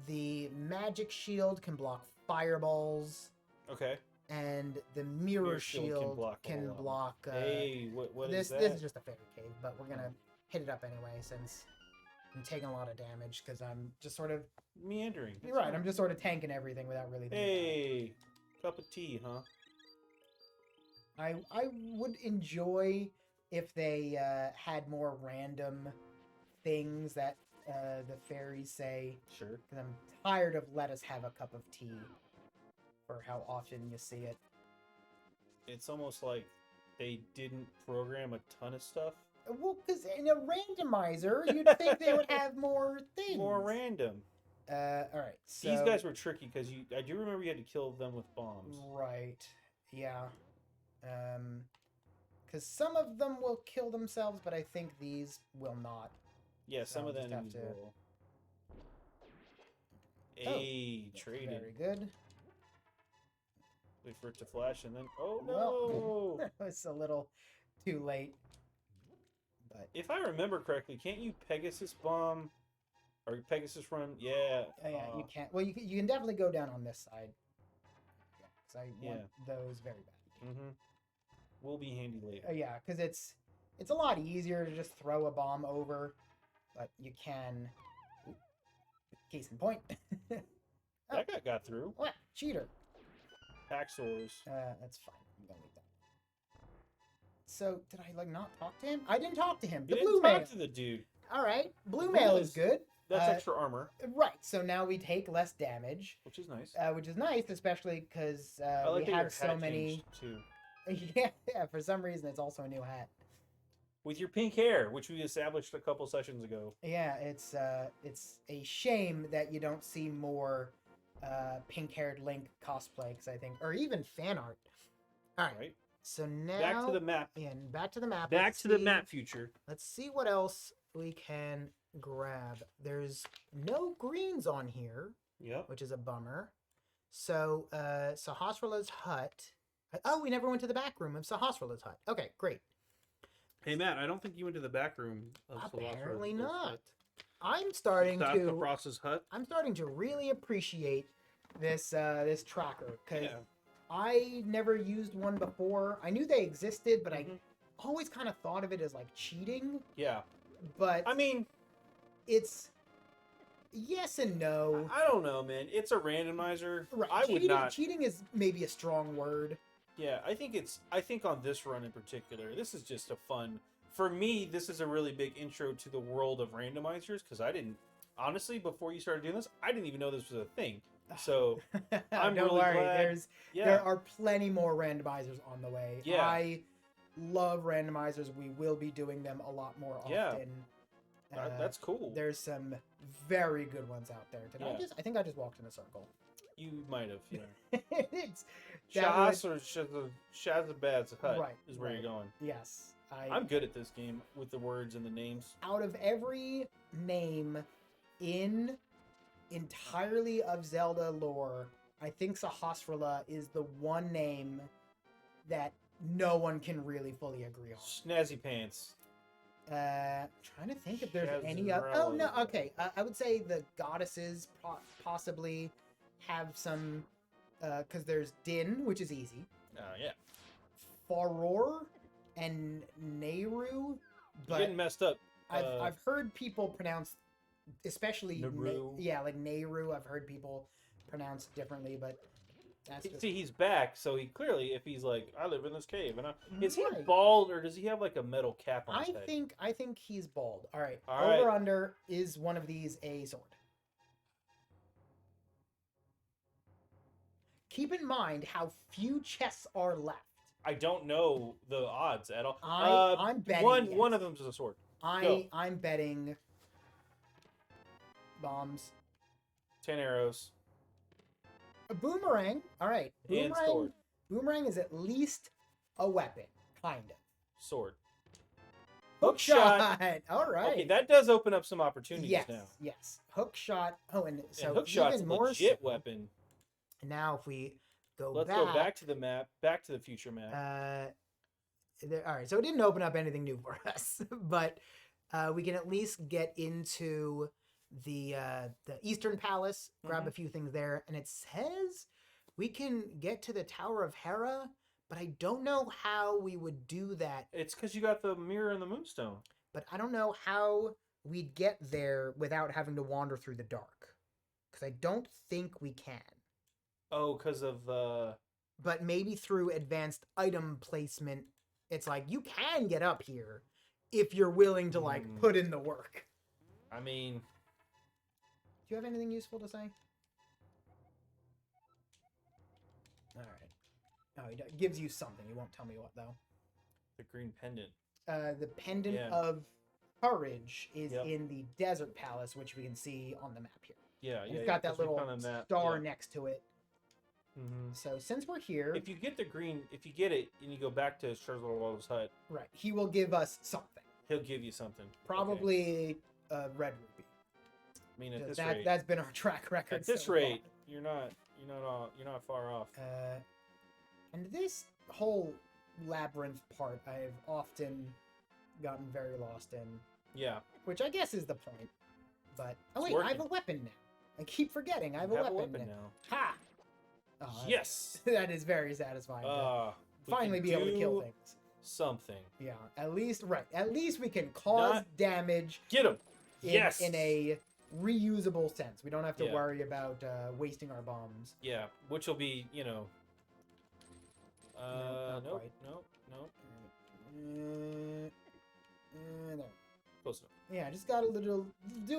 The magic shield can block fireballs. Okay. And the mirror shield can block. Hey, what this? Is that? This is just a fairy cave, but we're gonna hit it up anyway since I'm taking a lot of damage because I'm just sort of meandering. You're right. I'm just sort of tanking everything without really. Hey, cup of tea, huh? I would enjoy if they had more random things that the fairies say. Sure. Because I'm tired of let us have a cup of tea. For how often you see it. It's almost like they didn't program a ton of stuff. Well, because in a randomizer, you'd think they would have more things. More random. All right. So... These guys were tricky because I do remember you had to kill them with bombs. Right. Yeah. Because some of them will kill themselves, but I think these will not. Yeah, So some I'll of the just have enemies to- will. Oh, Hey, traded. Very good. Wait for it to flash and then. Oh Well, no! it's a little too late. But If I remember correctly, can't you Pegasus bomb or Pegasus run? Yeah. yeah, you can't. Well, you can definitely go down on this side. Because I want those very bad. Mm-hmm. Will be handy later. Yeah, because it's a lot easier to just throw a bomb over, but you can. Case in point. That guy got through. What? Cheater. Hacksaws. That's fine. I'm gonna leave that. So did I not talk to him? I didn't talk to him. You The didn't blue mail. talk to the dude. All right, blue Blue mail is- is good. That's extra armor, Right. So now we take less damage, which is nice. which is nice, especially because I like we that your have so hat many. changed, too. Yeah. For some reason, it's also a new hat. With your pink hair, which we established a couple sessions ago. Yeah, it's a shame that you don't see more pink-haired Link cosplay, because I think, or even fan art. All right. Right. So now Back to the map. and back to the map. Back Let's to the see- map, future. Let's see what else we can grab. There's no greens on here, Yep. which is a bummer. So Sahasrala's hut. Oh, we never went to the back room of Sahasrala's hut. Okay, great. Hey Matt, I don't think you went to the back room of Apparently Sahasrala's not. hut. I'm starting Stop to. the process hut. I'm starting to really appreciate this this tracker because Yeah. I never used one before. I knew they existed, but Mhm. I always kind of thought of it as like cheating. Yeah. But I mean, it's yes and no. I don't know, man. It's a randomizer. Right. I would cheating, not. Cheating is maybe a strong word. Yeah, I think on this run in particular, this is just a fun. For me, this is a really big intro to the world of randomizers because I didn't honestly before you started doing this, I didn't even know this was a thing. So I'm Don't really worry. glad- There yeah, are plenty more randomizers on the way. Yeah. I love randomizers. We will be doing them a lot more often. Yeah. That's cool. There's some very good ones out there. Did Yeah. I think I just walked in a circle. You might have. Yeah. It's that Shahas would- or Shazabad's hut Right, is where right. you're going. yes. I'm good at this game with the words and the names. Out of every name in entirely of Zelda lore, I think Sahasrala is the one name that no one can really fully agree on. Snazzy Pants. Trying to think if there's any other. Oh no, okay. I would say the goddesses possibly have some, because there's Din, which is easy. Yeah. Faror and Nehru, You're but getting messed up. I've heard people pronounce, especially Nehru. like Nehru. I've heard people pronounce differently, but that's just See, he's back, so he clearly, if he's like, I live in this cave, and is he Right. bald or does he have like a metal cap on his head? I think he's bald. All right. All Over right. under is one of these a sword. Keep in mind how few chests are left. I don't know the odds at all. I'm betting one yes. of them's a sword. Go. I'm betting bombs. 10 arrows. A boomerang. All right. And sword. Boomerang is at least a weapon, kind of. Sword. Hook shot. All right. Okay, that does open up some opportunities yes. now. Yes. Hook shot. Oh, and so And hook shot's a even more legit so, weapon. Now, if we go Let's go back to the map, back to the future map. All right, so it didn't open up anything new for us, but we can at least get into the Eastern Palace, grab Mhm. a few things there, and it says we can get to the Tower of Hera, but I don't know how we would do that. It's because you got the mirror and the moonstone. But I don't know how we'd get there without having to wander through the dark, because I don't think we can. Oh, because of But maybe through advanced item placement, it's like you can get up here if you're willing to like Hmm. put in the work. I mean, Do you have anything useful to say? All right. Oh, it gives you something. You won't tell me what though. the green pendant. The pendant Yeah. of courage is Yep. in the desert palace, which we can see on the map here. Yeah, And yeah. it's got that because we little found on that, star yeah. next to it. So since we're here, if you get the green, if you get it and you go back to Scherzlerwald's hut, right, he will give us something. he'll give you something. Probably a red ruby. I mean, at this rate, that's been our track record. at this so rate, far. you're not far off. And this whole labyrinth part, I've often gotten very lost in. Yeah. Which I guess is the point. But oh wait, working. I have a weapon now. I keep forgetting I have a weapon now. Ha! Oh, Yes. That is very satisfying. Finally be able to kill things. Something. Yeah, at least we can cause damage. Get him. In a reusable sense. We don't have to worry about wasting our bombs. Yeah, which will be, nope. No. Close enough. Yeah, just got do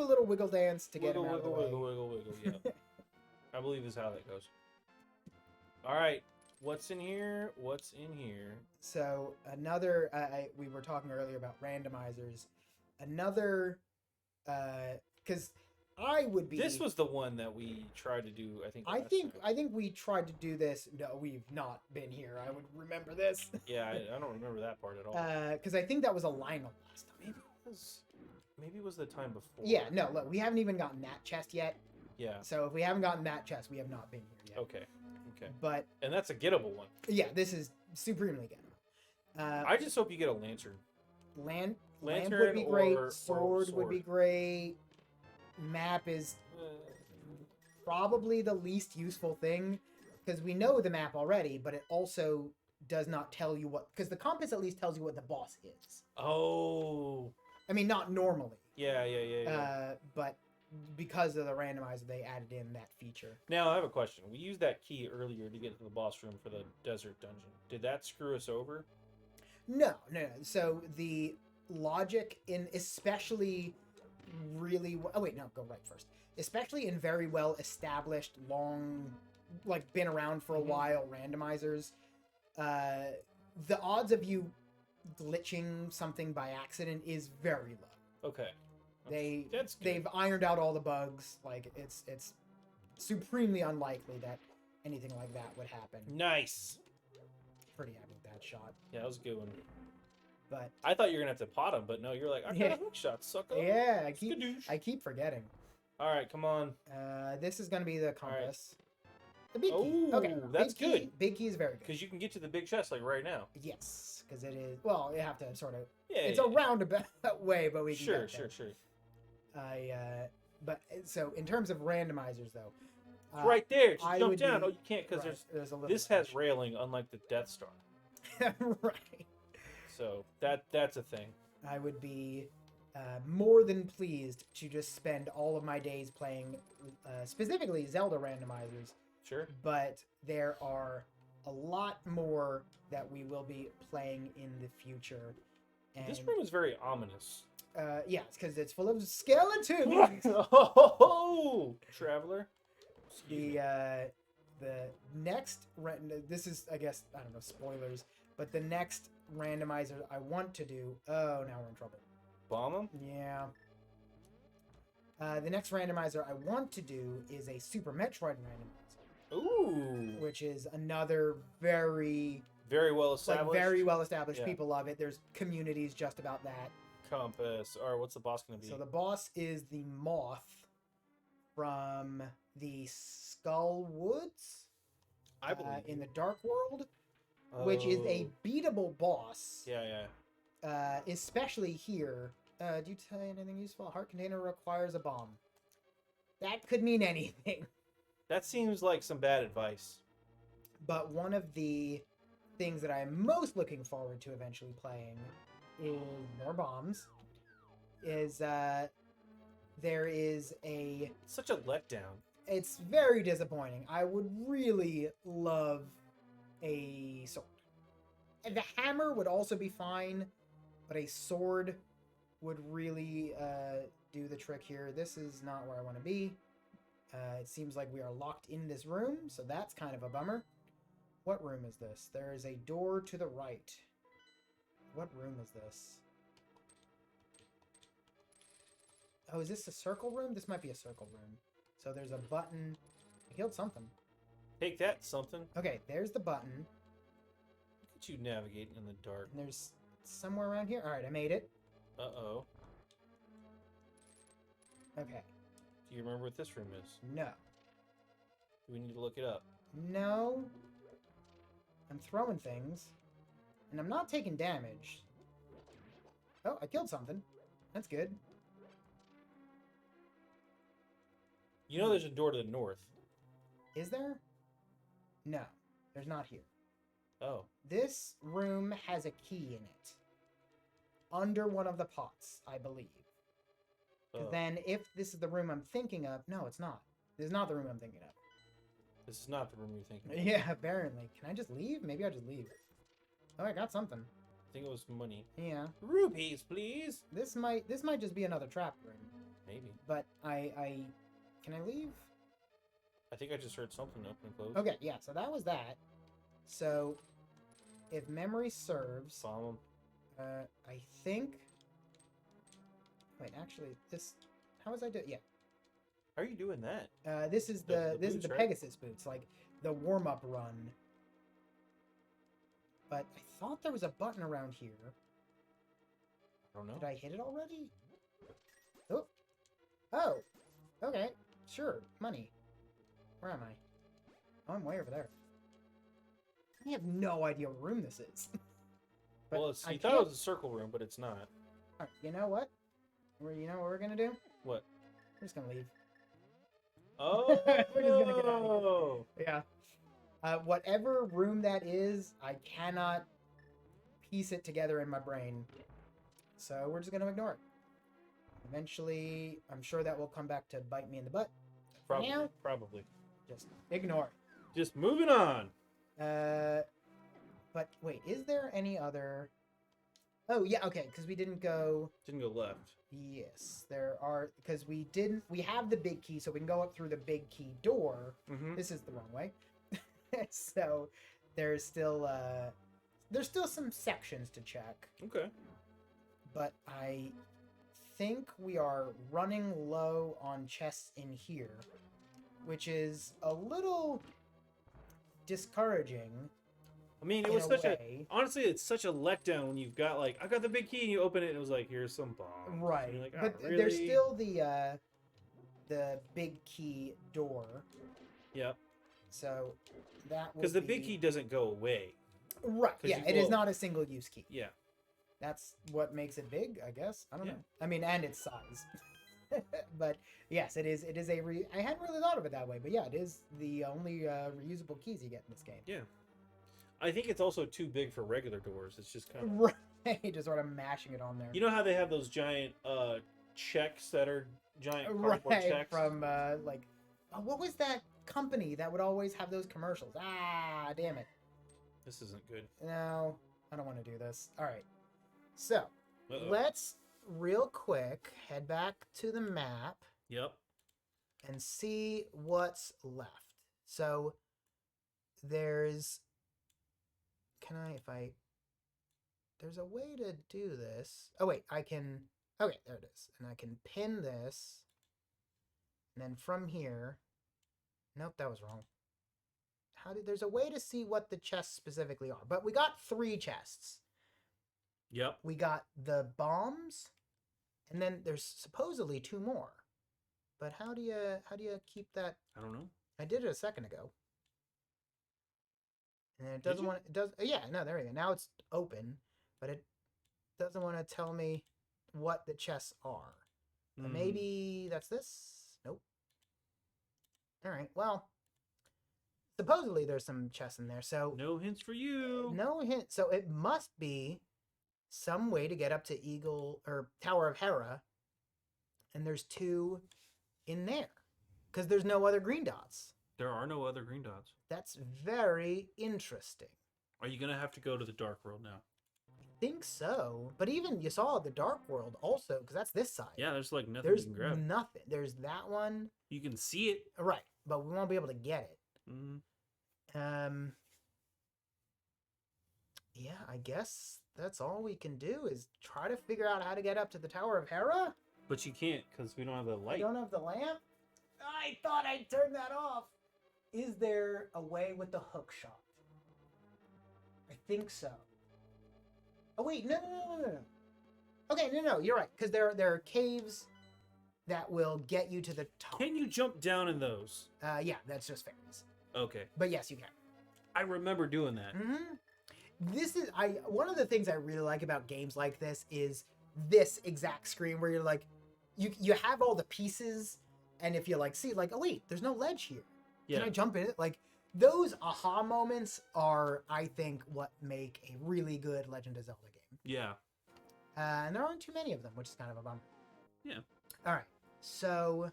a little wiggle dance to get him out of the way. Wiggle, yeah. I believe is how that goes. All right, what's in here? So another, we were talking earlier about randomizers. Another, because I would be. This was the one that we tried to do. I think we tried to do this. No, we've not been here. I would remember this. Yeah, I don't remember that part at all. Because I think that was a Lionel last time. Maybe it was the time before. Yeah, no, look, we haven't even gotten that chest yet. Yeah. So if we haven't gotten that chest, we have not been here yet. Okay. But that's a gettable one. Yeah, this is supremely gettable. I just hope you get a lantern. Lamp would be great. Sword would be great. Map is probably the least useful thing because we know the map already, but it also does not tell you what. Because the compass at least tells you what the boss is. Oh. I mean, not normally. Yeah. But because of the randomizer, they added in that feature. Now, I have a question. We used that key earlier to get to the boss room for the desert dungeon. Did that screw us over? No. So the logic in especially really... Oh, wait, no, go right first. Especially in very well established, long, like been around for a while randomizers, the odds of you glitching something by accident is very low. Okay. They've ironed out all the bugs. Like it's supremely unlikely that anything like that would happen. Nice. Pretty happy with that shot. Yeah, that was a good one. But I thought you were gonna have to pot him, but no, you're like, I got a hook shot, sucker. Yeah, I keep forgetting. All right, come on. This is gonna be the compass. Right. The big key. Okay, that's good. Big key is very good because you can get to the big chest like right now. Yes, because it is. Well, you have to sort of. Yeah, it's a roundabout way, but we can. Sure. But so in terms of randomizers, though, right there, just jump down. Oh, you can't because there's a little. This has railing, unlike the Death Star. Right. So that's a thing. I would be more than pleased to just spend all of my days playing specifically Zelda randomizers. Sure. But there are a lot more that we will be playing in the future. And this room is very ominous. Yeah, it's because it's full of skeletons. Oh, traveler. The next this is, I guess, I don't know, spoilers, but the next randomizer I want to do. Oh, now we're in trouble. Bomb him? Yeah. The next randomizer I want to do is a Super Metroid randomizer. Ooh. Which is another very well established. Like very well established. Yeah. People love it. There's communities just about that. Compass. Or what's the boss going to be? So the boss is the moth from the Skull Woods. I believe. In the Dark World. Which is a beatable boss. Yeah. Especially here. Do you tell you anything useful? A heart container requires a bomb. That could mean anything. That seems like some bad advice. But one of the things that I'm most looking forward to eventually playing is more bombs. There is a... Such a letdown. It's very disappointing. I would really love a sword. And the hammer would also be fine, but a sword would really do the trick here. This is not where I want to be. It seems like we are locked in this room, so that's kind of a bummer. What room is this? There is a door to the right. What room is this? Oh, is this a circle room? This might be a circle room. So there's a button. I killed something. Take that, something. Okay, there's the button. Look at you navigating in the dark. And there's somewhere around here. All right, I made it. Uh-oh. Okay. Do you remember what this room is? No. Do we need to look it up? No. I'm throwing things. And I'm not taking damage. Oh, I killed something. That's good. You know there's a door to the north. Is there? No. There's not here. Oh. This room has a key in it. Under one of the pots, I believe. Oh. Then if this is the room I'm thinking of... No, it's not. This is not the room I'm thinking of. This is not the room you're thinking of. Yeah, apparently. Can I just leave? Maybe I'll just leave. Oh, I got something. I think it was money. Yeah. Rupees, please. This might just be another trap room. Maybe. But I can I leave? I think I just heard something open and close. Okay, yeah, so that was that. So if memory serves, Bomb 'em. I think wait, actually this how was I doing? Yeah. How are you doing that? This is The this is boots, the right? Pegasus boots, like the warm-up run. But I thought there was a button around here. I don't know. Did I hit it already? Oh. Oh. Okay. Sure. Money. Where am I? Oh, I'm way over there. I have no idea what room this is. But Well, I you thought can't- it was a circle room, but it's not. Alright, you know what? You know what we're gonna do? What? We're just gonna leave. Oh! We're just gonna get out of Yeah. Whatever room that is, I cannot piece it together in my brain. So we're just gonna ignore it. Eventually, I'm sure that will come back to bite me in the butt. Probably. Now? Probably. Just ignore it. Just moving on. But wait, is there any other... Oh, yeah, okay, because we didn't go... Didn't go left. Yes, there are... Because we didn't... We have the big key, so we can go up through the big key door. Mm-hmm. This is the wrong way. So, there's still some sections to check. Okay. But I think we are running low on chests in here, which is a little discouraging. I mean, it in was a such way. honestly, it's such a letdown when you've got like, I got the big key and you open it and it was like, here's some bombs. Right, And you're like, but "Oh, really?" there's still the big key door. Yep. So that Because the big key doesn't go away. Right, 'cause yeah, you it is go- not a single use key. Yeah. That's what makes it big, I guess. I don't Yeah. know. I mean, and its size. But yes, it is a I hadn't really thought of it that way, but yeah, it is the only reusable keys you get in this game. Yeah. I think it's also too big for regular doors. It's just kind of... Right, just sort of mashing it on there. You know how they have those giant checks that are giant cardboard Right, checks? from like, oh, what was that company that would always have those commercials? Ah, damn it. This isn't good. No, I don't want to do this. All right. So, Uh-oh. let's real quick head back to the map Yep. and see what's left. So, there's... There's a way to do this. Oh, wait, I can... Okay, there it is. And I can pin this. And then from here... Nope, that was wrong. There's a way to see what the chests specifically are. But we got 3 chests. Yep. We got the bombs, and then there's supposedly 2 more. But how do you keep that? I don't know. I did it a second ago. And it Did doesn't you? want it does yeah, no, there we go. Now it's open, but it doesn't want to tell me what the chests are. Mm. Maybe that's this? Nope. All right. Well, supposedly there's some chests in there. So No hints for you. no hint. So it must be some way to get up to Eagle or Tower of Hera, and there's 2 in there because there's no other green dots. There are no other green dots. That's very interesting. Are you gonna have to go to the dark world now? I think so, but even you saw the Dark World also because that's this side. Yeah, there's like nothing there's you can grab. nothing. There's that one, You can see it. right? But we won't be able to get it. Mm. Yeah, I guess that's all we can do is try to figure out how to get up to the Tower of Hera. But you can't because we don't have the I light. don't have the lamp. I thought I turned that off. Is there a way with the hook shot? I think so. Oh wait, no. Okay, no, you're right. Because there are caves that will get you to the top. Can you jump down in those? Yeah, that's just fairies. Okay. But yes, you can. I remember doing that. This is one of the things I really like about games like this is this exact screen where you're like, you have all the pieces, and if you like see like, oh wait, there's no ledge here. Yeah. Can I jump in it? Like those aha moments are, I think, what make a really good Legend of Zelda game. Yeah. And there aren't too many of them, which is kind of a bummer. Yeah. All right. So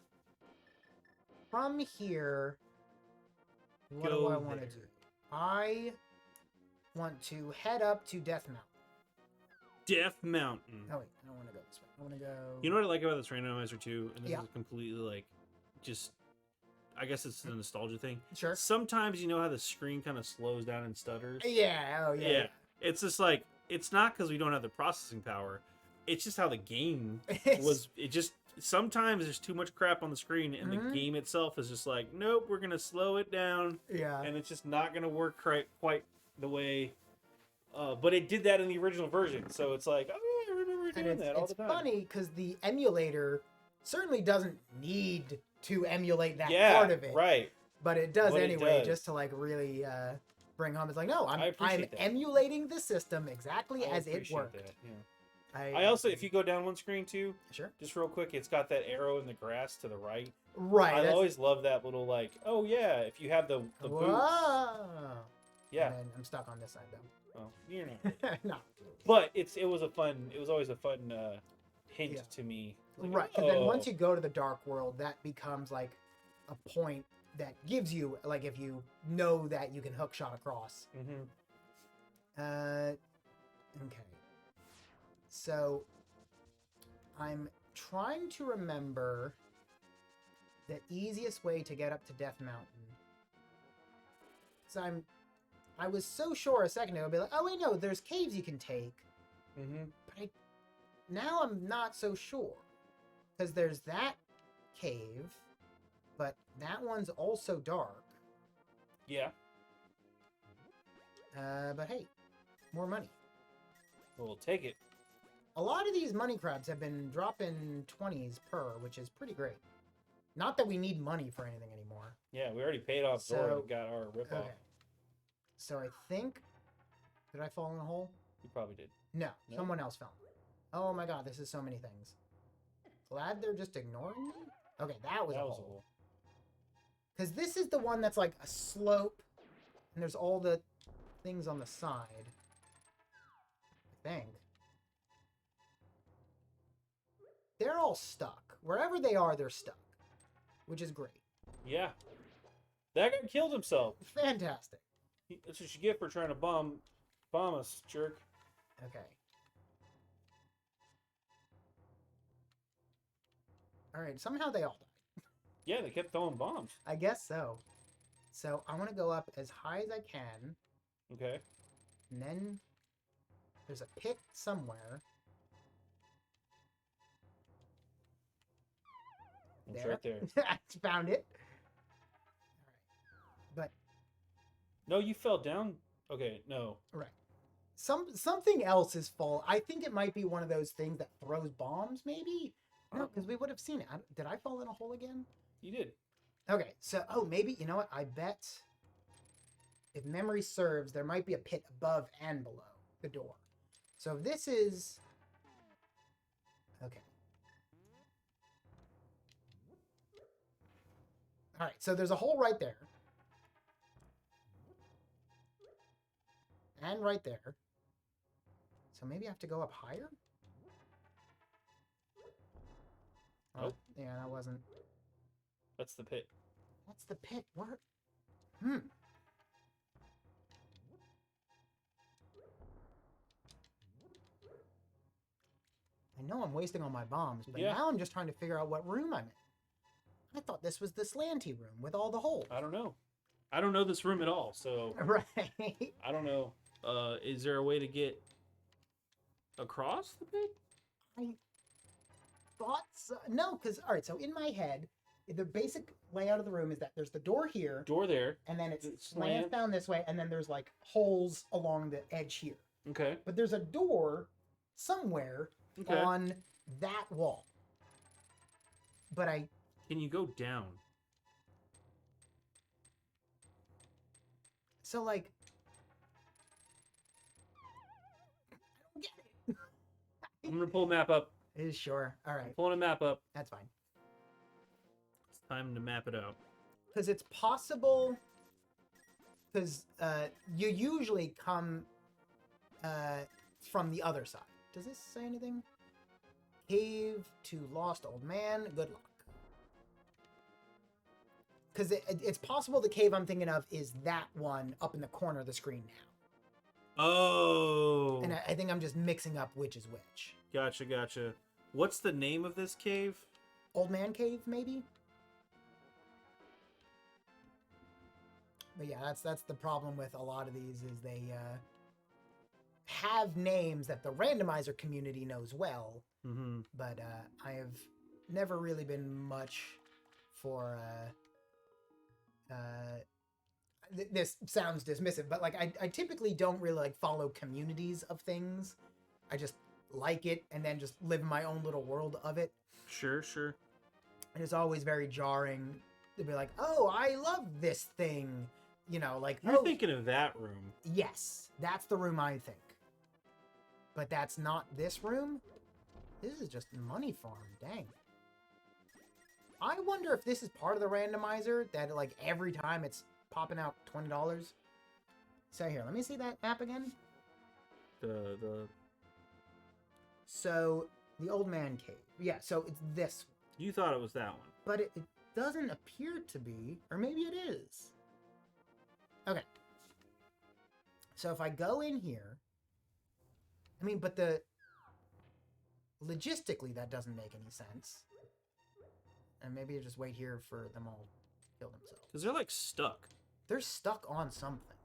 from here, what do I want to do? I want to head up to Death Mountain. Death Mountain. Oh wait, I don't want to go this way. I want to go. You know what I like about this Randomizer too? And this Yeah. is completely like, just, I guess it's a nostalgia thing. Sure. Sometimes you know how the screen kind of slows down and stutters? Yeah, oh yeah. It's just like, it's not because we don't have the processing power. It's just how the game was. It just, sometimes there's too much crap on the screen and the game itself is just like, nope, we're going to slow it down. Yeah. And it's just not going to work quite the way. But it did that in the original version. So it's like, oh, yeah, I remember doing that all the time. It's funny because the emulator certainly doesn't need to emulate that Yeah, part of it. right. But it does What it anyway, does. just to like really bring home. It's like, no, I'm appreciate that. emulating the system exactly I as it appreciate worked. that, yeah. I also, if you go down one screen too, sure. just real quick, it's got that arrow in the grass to the right. Right. I always love that little like, oh yeah, if you have the boots. Whoa. Yeah. And then I'm stuck on this side though. Well, you're not. No. But it was always a fun hint to me. Like, Right. Because then once you go to the dark world, that becomes like a point that gives you like if you know that you can hook shot across. Okay. So I'm trying to remember the easiest way to get up to Death Mountain. So I was so sure a second ago, I'd be like, oh wait, no, there's caves you can take. But now I'm not so sure. Because there's that cave, but that one's also dark. Yeah. But hey, more money. We'll take it. A lot of these money crabs have been dropping 20s per, which is pretty great. Not that we need money for anything anymore. Yeah, we already paid off Zora and got our ripoff. Okay. So I think... Did I fall in a hole? You probably did. No, someone else fell. Oh my god, this is so many things. Glad they're just ignoring me? Okay, that was a hole. Because this is the one that's like a slope, and there's all the things on the side. I think. They're all stuck. Wherever they are, they're stuck. Which is great. Yeah. That guy killed himself. Fantastic. That's what you get for trying to bomb us, jerk. Okay. Alright, somehow they all died. Yeah, they kept throwing bombs. I guess so. So I want to go up as high as I can. Okay. And then there's a pit somewhere. It's right there. I found it. All right. But no, you fell down. Okay, no. Right. Something else is full. I think it might be one of those things that throws bombs, maybe? No, because we would have seen it. Did I fall in a hole again? You did. Okay, so, maybe, you know what? I bet, if memory serves, there might be a pit above and below the door. So this is... Okay. Alright, so there's a hole right there. And right there. So maybe I have to go up higher? Nope. Oh, yeah, that wasn't... That's the pit. That's the pit. Where? I know I'm wasting all my bombs, but now I'm just trying to figure out what room I'm in. I thought this was the slanty room with all the holes. I don't know. I don't know this room at all, so... Right. I don't know. Is there a way to get across the pit? I thought so. No, because, all right, so in my head, the basic layout of the room is that there's the door here, Door there. and then it's It's slants slant. down this way, and then there's like holes along the edge here. Okay. But there's a door somewhere Okay. on that wall. But Can you go down? so like I don't get it. I'm gonna pull a map up. Sure. All I'm right. pulling a map up. That's fine. It's time to map it out. Because it's possible. Because you usually come from the other side. Does this say anything? Cave to Lost Old Man. Good luck. Because it's possible the cave I'm thinking of is that one up in the corner of the screen now. Oh. And I think I'm just mixing up which is which. Gotcha. What's the name of this cave? Old Man Cave, maybe? But yeah, that's the problem with a lot of these is they have names that the randomizer community knows well, Mm-hmm. but I have never really been much for this sounds dismissive, but like I typically don't really like follow communities of things. I just like it and then just live in my own little world of it. Sure. And it's always very jarring to be like, oh, I love this thing. You know, like You're oh, thinking of that room. yes, that's the room I think. But that's not this room. This is just money farm. Dang. I wonder if this is part of the randomizer that like every time it's popping out $20. So here, let me see that map again. The So the Old Man Cave. Yeah, so it's this one. You thought it was that one. But it doesn't appear to be, or maybe it is. Okay. So if I go in here, I mean, but logistically that doesn't make any sense. And maybe I just wait here for them all to kill themselves. Because they're like stuck. They're stuck on something.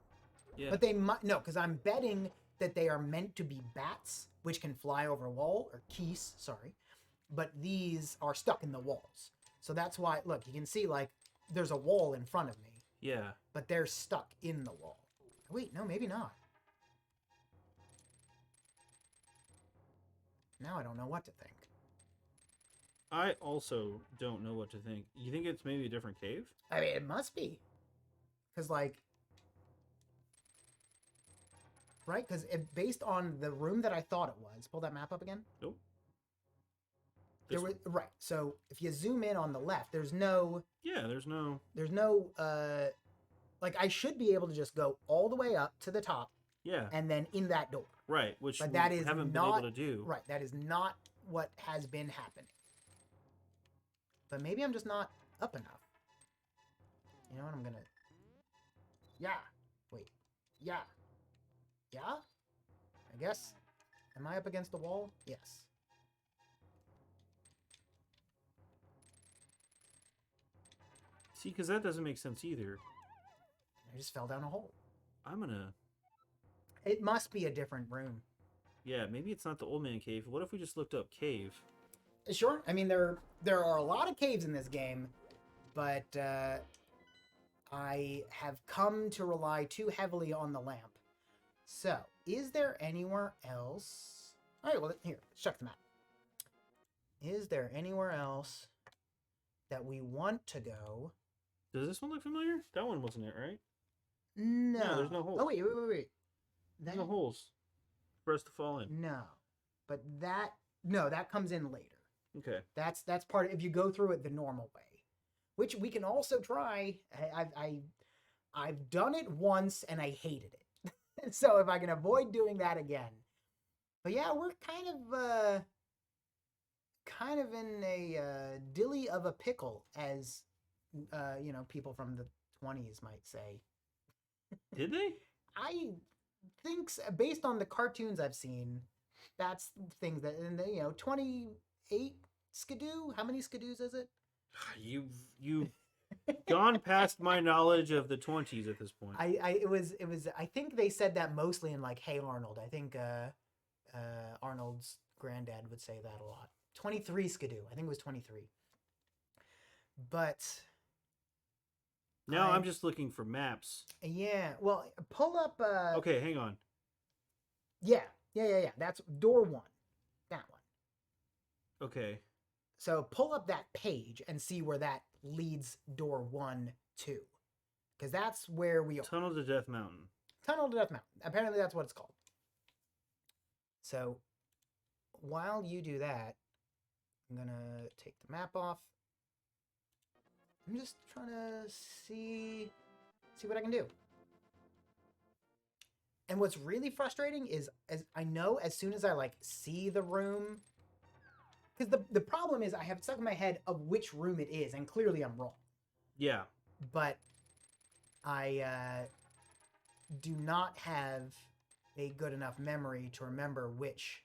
Yeah. But they might, no, because I'm betting that they are meant to be bats, which can fly over a wall, or geese, sorry. But these are stuck in the walls. So that's why, look, you can see like there's a wall in front of me. Yeah. But they're stuck in the wall. Wait, no, maybe not. Now I don't know what to think. I also don't know what to think. You think it's maybe a different cave? I mean, it must be. Because, like... Right? Because based on the room that I thought it was... Pull that map up again. Nope. Right. So, if you zoom in on the left, there's no... Yeah, there's no... like, I should be able to just go all the way up to the top. Yeah. And then in that door. Right, which But we that is haven't not, been able to do. Right, that is not what has been happening. But maybe I'm just not up enough. You know what? I'm gonna... Yeah. Wait. Yeah. Yeah? I guess. Am I up against the wall? Yes. See, because that doesn't make sense either. I just fell down a hole. I'm gonna... It must be a different room. Yeah, maybe it's not the Old Man Cave. What if we just looked up cave? Sure. I mean, there are a lot of caves in this game, but I have come to rely too heavily on the lamp. So, is there anywhere else? All right, well, here, let's check the map. Is there anywhere else that we want to go? Does this one look familiar? That one wasn't it, right? No. There's no holes. Oh, wait. There's no holes for us to fall in. No. But that comes in later. Okay. That's part of, if you go through it the normal way, which we can also try. I've done it once and I hated it. So if I can avoid doing that again. But yeah, we're kind of in a dilly of a pickle, as people from the 20s might say. Did they? I think so, based on the cartoons I've seen, that's things that, and 28 skidoo. How many skidoos is it? You've gone past my knowledge of the 20s at this point. It was. I think they said that mostly in like Hey Arnold. I think Arnold's granddad would say that a lot. 23 skidoo. I think it was 23. But Now I'm just looking for maps. yeah, well, pull up. Okay, hang on. Yeah. That's door 1. That one. Okay. So pull up that page and see where that leads door 1 to, because that's where we are. Tunnel to Death Mountain. Tunnel to Death Mountain. Apparently, that's what it's called. So while you do that, I'm gonna take the map off. I'm just trying to see what I can do. And what's really frustrating is, as I know, as soon as I like see the room, because the problem is I have it stuck in my head of which room it is, and clearly I'm wrong. Yeah. But I do not have a good enough memory to remember which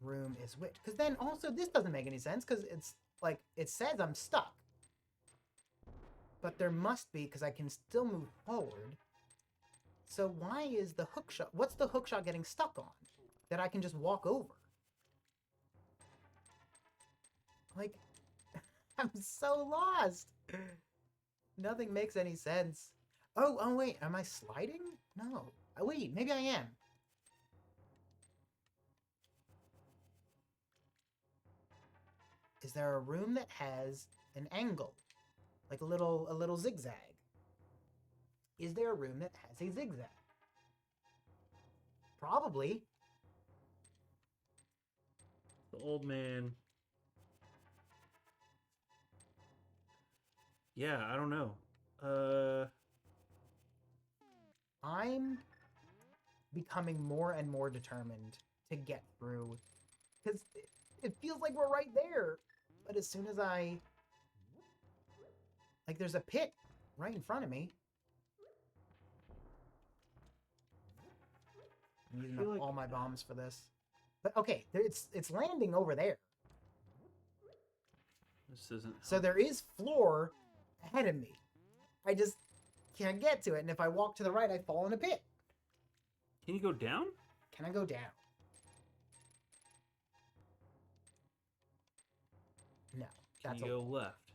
room is which. Because then also this doesn't make any sense, because it's like it says I'm stuck. But there must be, because I can still move forward. So why is the hook shot? What's the hook shot getting stuck on that I can just walk over? Like, I'm so lost. Nothing makes any sense. Oh wait, am I sliding? No. Oh, wait, maybe I am. Is there a room that has an angle? Like a little zigzag? Is there a room that has a zigzag? Probably. The old man. Yeah, I don't know. I'm becoming more and more determined to get through, because it feels like we're right there. But as soon as I... Like, there's a pit right in front of me. I'm using up all my bombs for this. But okay, it's landing over there. This isn't... So there is floor ahead of me. I just can't get to it. And if I walk to the right, I fall in a pit. Can you go down? Can I go down? No. Can you go left?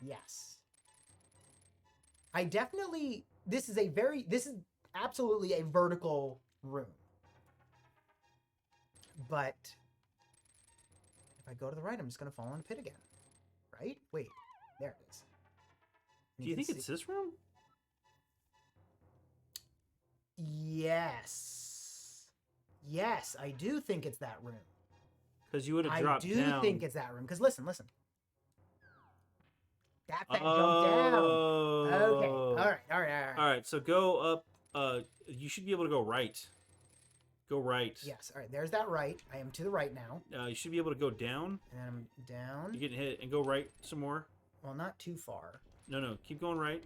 Yes. I definitely... This is absolutely a vertical room. But if I go to the right, I'm just going to fall in a pit again. Right? Wait. There it is. Do you think it's this room? Yes. Yes, I do think it's that room. Because you would have dropped down. I do think it's that room. Because listen. That thing jumped down. Okay. All right. All right, so go up. You should be able to go right. Go right. Yes. All right, there's that right. I am to the right now. You should be able to go down. And I'm down. You're getting hit. And go right some more. Well, not too far. No. Keep going right.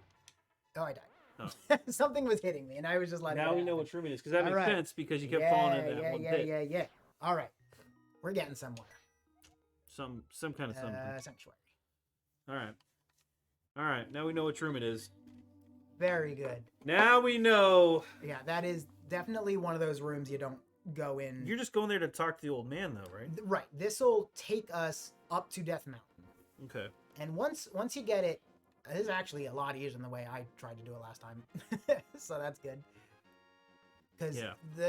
Oh, I died. Oh. Something was hitting me, and I was just like... Now we know which room it is, because that makes sense, because you kept falling in that one pit. Yeah. All right. We're getting somewhere. Some kind of something. Sanctuary. All right. Now we know which room it is. Very good. Now we know. Yeah, that is definitely one of those rooms you don't go in. You're just going there to talk to the old man, though, right? Right. This will take us up to Death Mountain. Okay. And once you get it, this is actually a lot easier than the way I tried to do it last time. So that's good. Because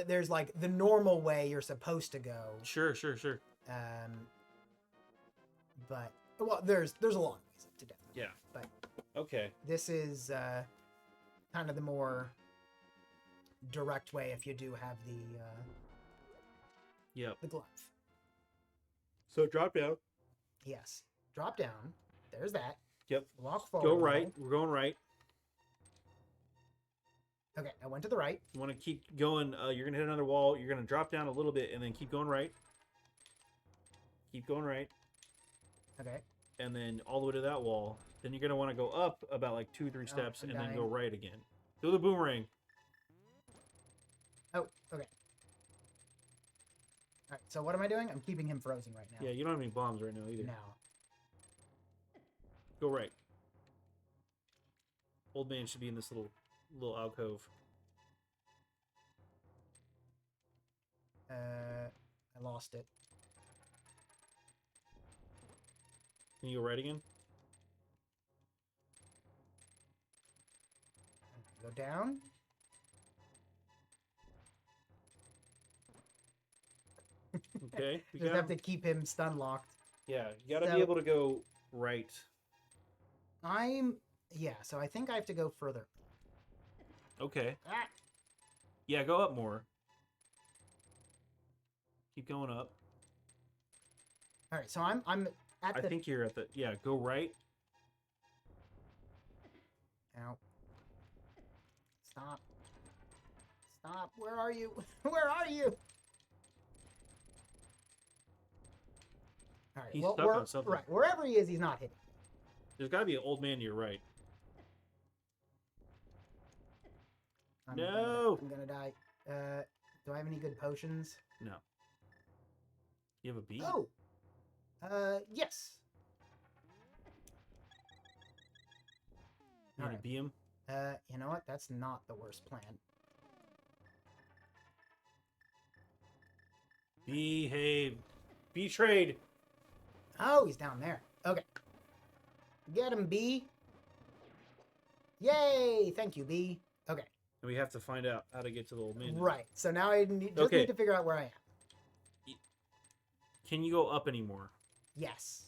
there's like the normal way you're supposed to go. Sure. But well, there's a long ways to Death Mountain. Yeah. But okay. This is kind of the more direct way if you do have the glove. So drop down. Yes. Drop down. There's that. Yep. Walk forward. Go right. We're going right. Okay, I went to the right. You want to keep going. You're going to hit another wall. You're going to drop down a little bit and then keep going right. Keep going right. Okay. And then all the way to that wall. Then you're going to want to go up about like 2-3 steps and then go right again. Do the boomerang. Oh, okay. All right, so what am I doing? I'm keeping him frozen right now. Yeah, you don't have any bombs right now either. No. Go right. Old man should be in this little alcove. I lost it. Can you go right again? Go down. Okay. Just have to keep him stun locked. Yeah, you gotta be So- able to go right. Yeah, so I think I have to go further. Okay. Ah! Yeah, go up more. Keep going up. All right, so I'm at I the. think you're at the... Yeah, go right. Ow. Stop. Stop. Where are you? Where are you? All right. He's well, stuck on something. right. Wherever he is, he's not hitting. There's gotta be an old man to your right. No! I'm gonna die. Do I have any good potions? No. You have a bee? Oh. Yes. You want Alright. to bee him? You know what? That's not the worst plan. Behave. Betrayed. Oh, he's down there. Okay. Get him, B. Yay! Thank you, B. Okay. And we have to find out how to get to the old man. Right. So now I just Okay. need to figure out where I am. Can you go up anymore? Yes.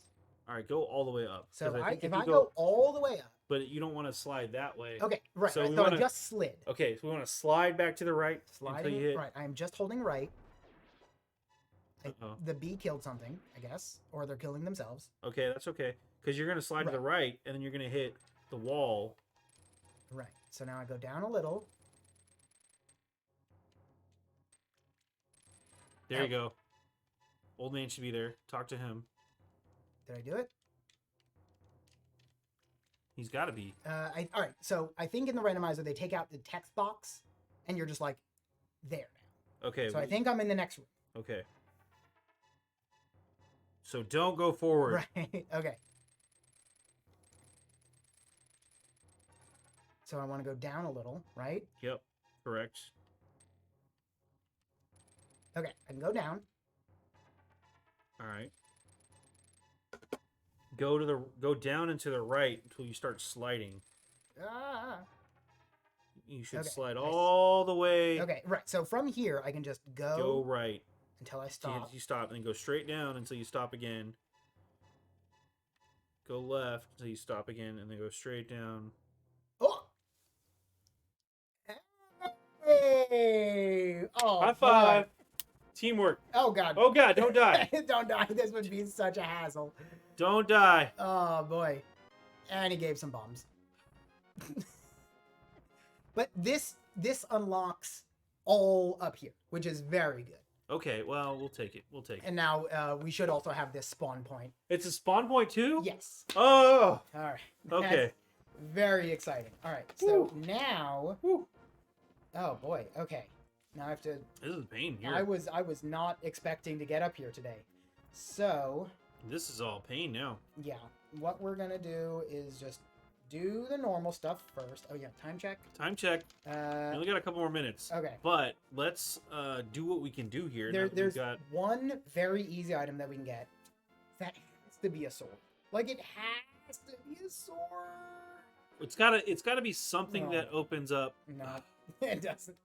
All right, go all the way up. 'Cause So think if you I go all the way up. But you don't want to slide that way. Okay, right. So right. we So I wanna- just slid. Okay, so we want to slide back to the right Sliding. until you hit. Right. I am just holding right. Uh-oh. The bee killed something, I guess. Or they're killing themselves. Okay, that's okay. Because you're going to slide to the right, and then you're going to hit the wall. Right. So now I go down a little. There you go. Old man should be there. Talk to him. Did I do it? He's got to be. All right. So I think in the randomizer they take out the text box, and you're just like there now. Okay. So I think I'm in the next room. Okay. So don't go forward. Right. Okay. So I want to go down a little, right? Yep. Correct. Okay. I can go down. All right. Go down and to the right until you start sliding. Ah. You should Okay, slide nice. all the way. Okay. Right. So from here I can just Go right. until I So stop. you stop and then go straight down until you stop again. Go left until you stop again and then go straight down. Oh. Hey! Oh, High boy. five. Teamwork. Oh god. Oh god, don't die. Don't die. This would be such a hassle. Don't die. Oh boy. And he gave some bombs. But this unlocks all up here, which is very good. Okay, well, we'll take it. We'll take it. And now we should also have this spawn point. It's a spawn point too? Yes. Oh. All right. Okay. That's very exciting. All right. So now. Woo. Oh boy. Okay. Now I have to. This is pain here. I was not expecting to get up here today. So This is all pain now. yeah, what we're gonna do is just do the normal stuff first. Oh yeah, time check. Time check. We only got a couple more minutes. Okay. But let's do what we can do here. now that we've There's got... one very easy item that we can get. That has to be a sword. Like it has to be a sword. It's gotta be something No. that opens up. No, it doesn't.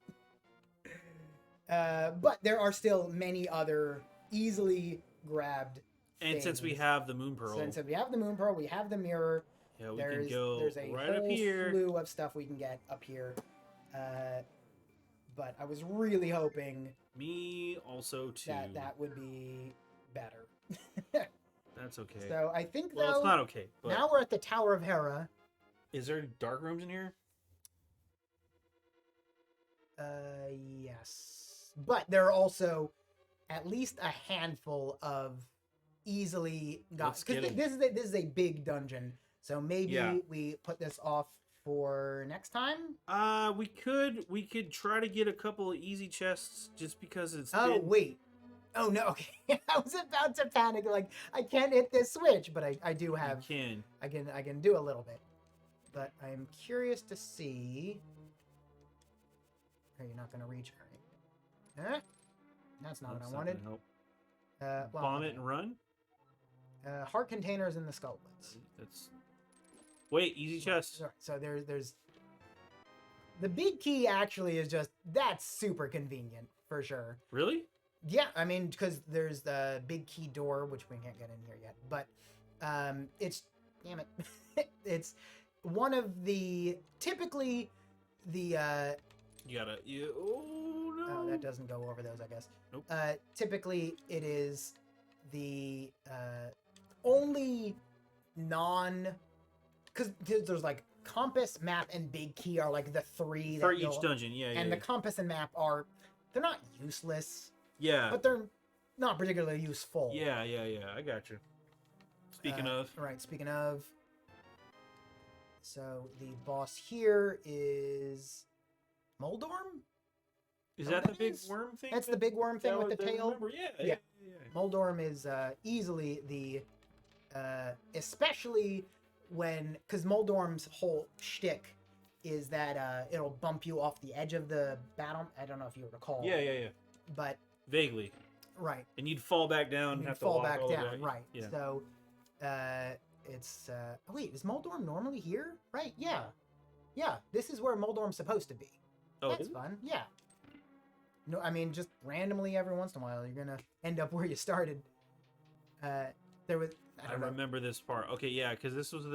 But there are still many other easily grabbed. And since we things. have the moon pearl, Since we have the moon pearl, we have the mirror. yeah, we There's can go there's a right whole up here. slew of stuff we can get up here. But I was really hoping Me also too. that would be better. That's okay. So I think well, though it's not okay. But now we're at the Tower of Hera. is there dark rooms in here? Yes, but there are also at least a handful of easily got Let's get because 'em. this is a big dungeon. So maybe Yeah. we put this off for next time. We could try to get a couple of easy chests just because it's. Oh been- wait. Oh no. Okay. I was about to panic. Like I can't hit this switch, but I do You have. can. I can do a little bit. But I'm curious to see. Are you not gonna reach? All right. Huh? That's not That's what I not wanted. gonna help. Well, Bomb it okay. and run. Heart containers in the skullets. That's... Wait, easy chest. Sorry. So there's... The big key actually is just... That's super convenient, for sure. Really? Yeah, I mean, because there's the big key door, which we can't get in here yet. But it's... Damn it. It's one of the... Typically, the... You gotta... Oh, no. Oh, that doesn't go over those, I guess. Nope. Typically, it is the only non... Because there's like compass, map, and big key are like the three for each dungeon. Yeah, and the compass and map are... They're not useless. Yeah. But they're not particularly useful. Yeah. I got you. Speaking of. Right, speaking of. So the boss here is Moldorm? Is that the big worm thing? That's the big worm thing with the tail. Yeah. Moldorm is easily the... especially when... Because Moldorm's whole shtick is that it'll bump you off the edge of the battle. I don't know if you recall. Yeah. But... Vaguely. Right. And you'd fall back down and have to fall walk back all the down. way. Right. Yeah. So, it's... oh, wait, is Moldorm normally here? Right, yeah. Yeah, this is where Moldorm's supposed to be. Oh, That's fun, yeah. No, I mean, just randomly every once in a while, you're gonna end up where you started. There was... I remember this part. Okay, yeah, because this was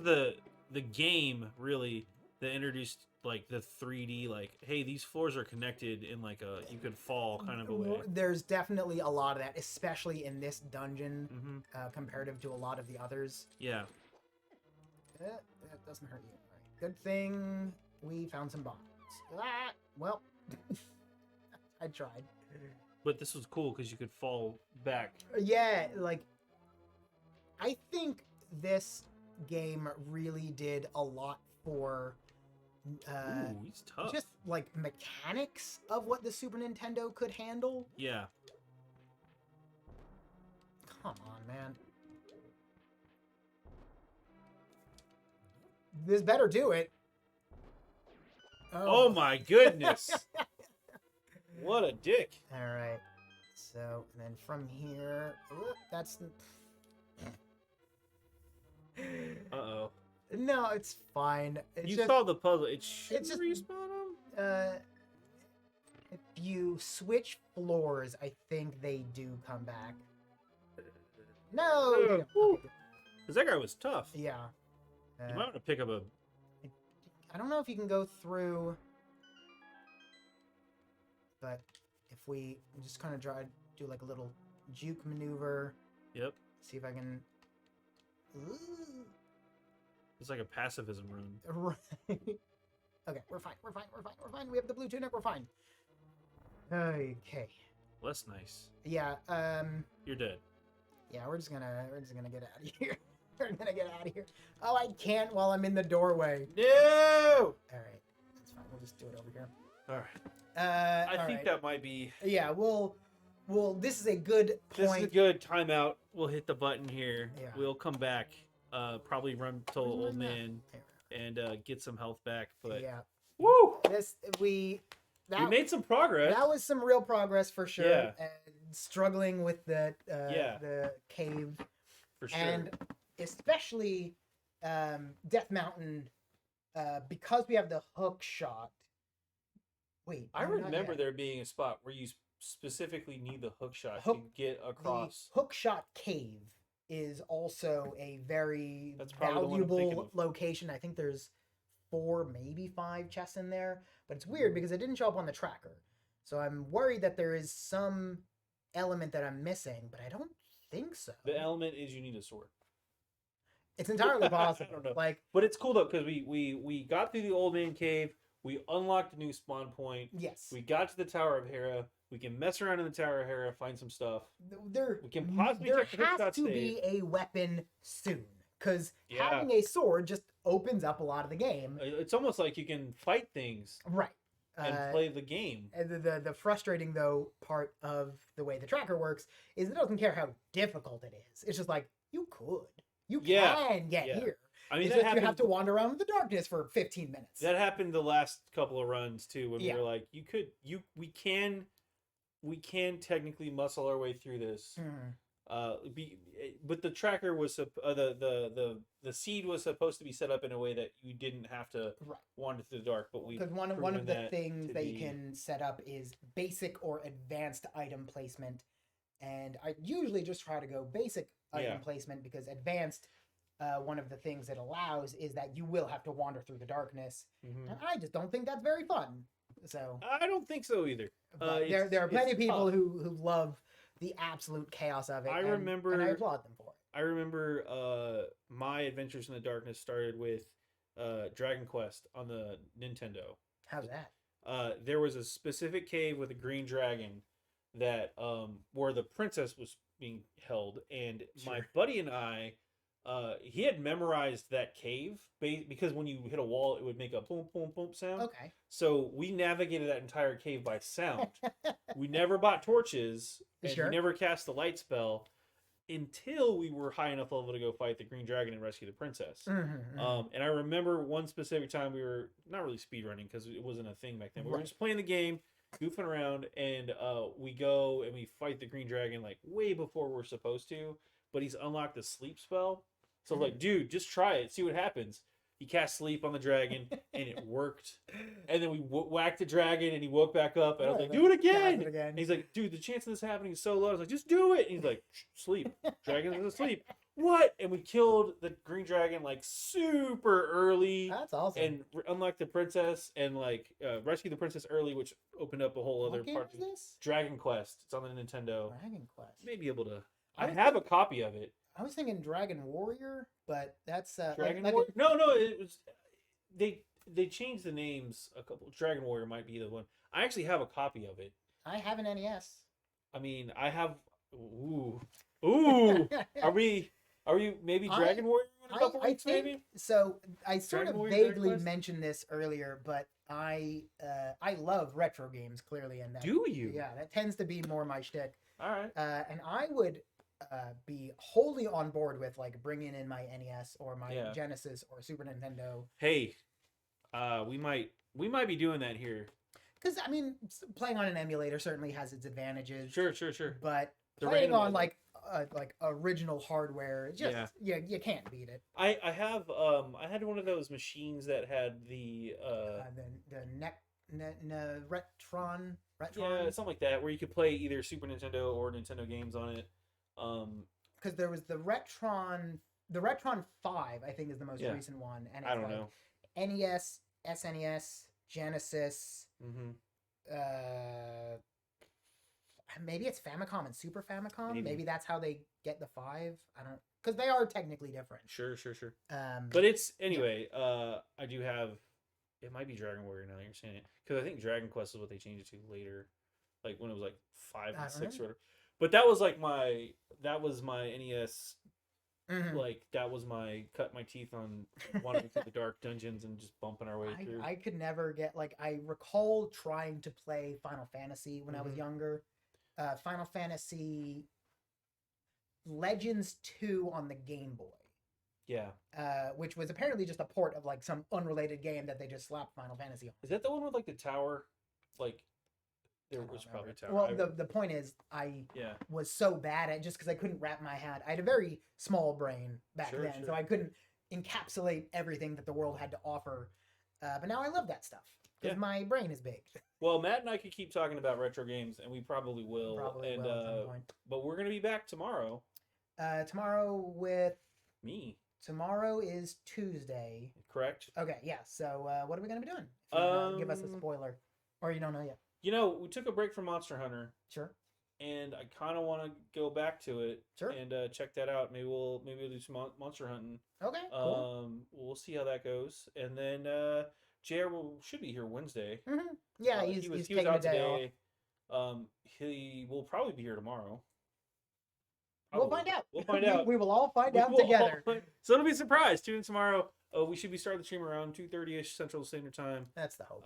the game, really, that introduced, like, the 3D, like, hey, these floors are connected in, like, a you could fall kind of a way. There's definitely a lot of that, especially in this dungeon, Mm-hmm. comparative to a lot of the others. Yeah. That doesn't hurt you. All right. Good thing we found some bombs. Ah, well, I tried. But this was cool because you could fall back. Yeah, like, I think this game really did a lot for Ooh, he's tough. just like mechanics of what the Super Nintendo could handle. Yeah. Come on, man. This better do it. Oh my goodness. What a dick. All right. So, and then from here, that's... Uh-oh. No, it's fine. It's You just, solved the puzzle. It should it's just- respawn them? if you switch floors, I think they do come back. No! they don't. Woo. Okay, Because that guy was tough. yeah. You might want to pick up a... I don't know if you can go through, but if we just kind of do like a little juke maneuver. Yep. See if I can... Ooh. It's like a pacifism run. Right. Okay, we're fine. We have the blue tunic, we're fine. Okay. Well, that's nice. Yeah, You're dead. yeah, we're just gonna get out of here. We're gonna get out of here. Oh, I can't while I'm in the doorway. No! Alright. That's fine. We'll just do it over here. Alright. I think that might be... Yeah, we'll this is a good point. This is a good timeout. We'll hit the button here. Yeah. We'll come back. Probably run to Where's old my map? man and get some health back. But Yeah. woo! We made some progress. That was some real progress for sure. Yeah. And struggling with the Yeah. the cave. For sure. And especially Death Mountain, because we have the hook shot. Wait, I no, not remember yet. there being a spot where you specifically need the hook shot Hook- to get across. The hook shot cave is also a very That's probably the one I'm thinking valuable of. location. I think there's 4, maybe 5 chests in there, but it's weird because it didn't show up on the tracker. So I'm worried that there is some element that I'm missing, but I don't think so. The element is you need a sword. It's entirely possible. I don't know. Like, But it's cool though because we got through the old man cave. We unlocked a new spawn point. yes, We got to the Tower of Hera. We can mess around in the Tower of Hera, find some stuff. there We can possibly there take the hook has shot to be a weapon soon, because Yeah. having a sword just opens up a lot of the game. It's almost like you can fight things Right. and play the game. And the frustrating though part of the way the tracker works is it doesn't care how difficult it is. It's just like you Yeah, can get yeah. here. I mean, It's that just you have happened. to wander around in the darkness for 15 minutes. That happened the last couple of runs too, when Yeah. we were like, we can technically muscle our way through this. Hmm. But the tracker was the seed was supposed to be set up in a way that you didn't have to Right. wander through the dark. But Because one of the things that you can set up is basic or advanced item placement, and I usually just try to go basic item placement because advanced, one of the things it allows is that you will have to wander through the darkness, and I just don't think that's very fun. So I don't think so either. There are plenty of people who love the absolute chaos of it. I remember, and I applaud them for it. I remember my adventures in the darkness started with Dragon Quest on the Nintendo. How's that? There was a specific cave with a green dragon that where the princess was being held, and my buddy and I, he had memorized that cave because when you hit a wall, it would make a boom, boom, boom sound. Okay. So we navigated that entire cave by sound. We never bought torches, and we never cast the light spell until we were high enough level to go fight the green dragon and rescue the princess. And I remember one specific time we were not really speedrunning because it wasn't a thing back then. We were just playing the game, goofing around, and we go and we fight the green dragon like way before we're supposed to, but he's unlocked the sleep spell. So like, dude, just try it, see what happens. He cast sleep on the dragon, and it worked. And then we whacked the dragon, and he woke back up. And I was like, do it again. And he's like, dude, the chance of this happening is so low. I was like, just do it. And he's like, sleep. Dragon's asleep. What? And we killed the green dragon like super early. That's awesome. And unlocked the princess and like rescued the princess early, which opened up a whole other part. What game is this? Dragon Quest. It's on the Nintendo. Dragon Quest. May be able to. I have a copy of it. I was thinking Dragon Warrior, but that's Dragon Warrior. No, it was they changed the names a couple. Dragon Warrior might be the one. I actually have a copy of it. I have an NES. I mean, I have. Ooh. Are we maybe Dragon Warrior in a couple weeks? Maybe. So I sort of vaguely mentioned this earlier, but I love retro games clearly, and that. Do you? Yeah, that tends to be more my shtick. All right. And I would be wholly on board with like bringing in my NES or my Genesis or Super Nintendo. Hey, we might be doing that here. Because I mean, playing on an emulator certainly has its advantages. Sure. But playing on like original hardware, just you can't beat it. I had one of those machines that had the Retron. Yeah, something like that, where you could play either Super Nintendo or Nintendo games on it. Because there was the Retron 5, I think, is the most recent one, and it's I don't know. NES, SNES, Genesis. Maybe it's Famicom and Super Famicom. Maybe that's how they get the 5. I don't, because they are technically different. Sure. But it's anyway. I do have. It might be Dragon Warrior now that you're saying it, because I think Dragon Quest is what they changed it to later, like when it was like 5 and 6 sort of. But that was like my NES. Like that was my cut my teeth on wandering through the dark dungeons and just bumping our way through. I could never get, like, I recall trying to play Final Fantasy when I was younger. Final Fantasy Legends 2 on the Game Boy. Yeah. Which was apparently just a port of like some unrelated game that they just slapped Final Fantasy on. Is that the one with like the tower? Like there was probably a tower. Well, the point is I was so bad at it just because I couldn't wrap my head. I had a very small brain back then, so I couldn't encapsulate everything that the world had to offer. But now I love that stuff because my brain is big. Well, Matt and I could keep talking about retro games, and we probably will. Probably will at some point. But we're gonna be back tomorrow. Tomorrow with me. Tomorrow is Tuesday. Correct. Okay, yeah. So what are we going to be doing? If you wanna give us a spoiler. Or you don't know yet. You know, we took a break from Monster Hunter. Sure. And I kind of want to go back to it. Sure. And check that out. Maybe we'll do some monster hunting. Okay, cool. We'll see how that goes. And then JR should be here Wednesday. Mm-hmm. Yeah, he's taking a day off. He will probably be here tomorrow. We'll find out. We'll find out. We will all find out together. So it'll be a surprise. Tune in tomorrow. We should be starting the stream around 2:30ish Central Standard Time. That's the hope.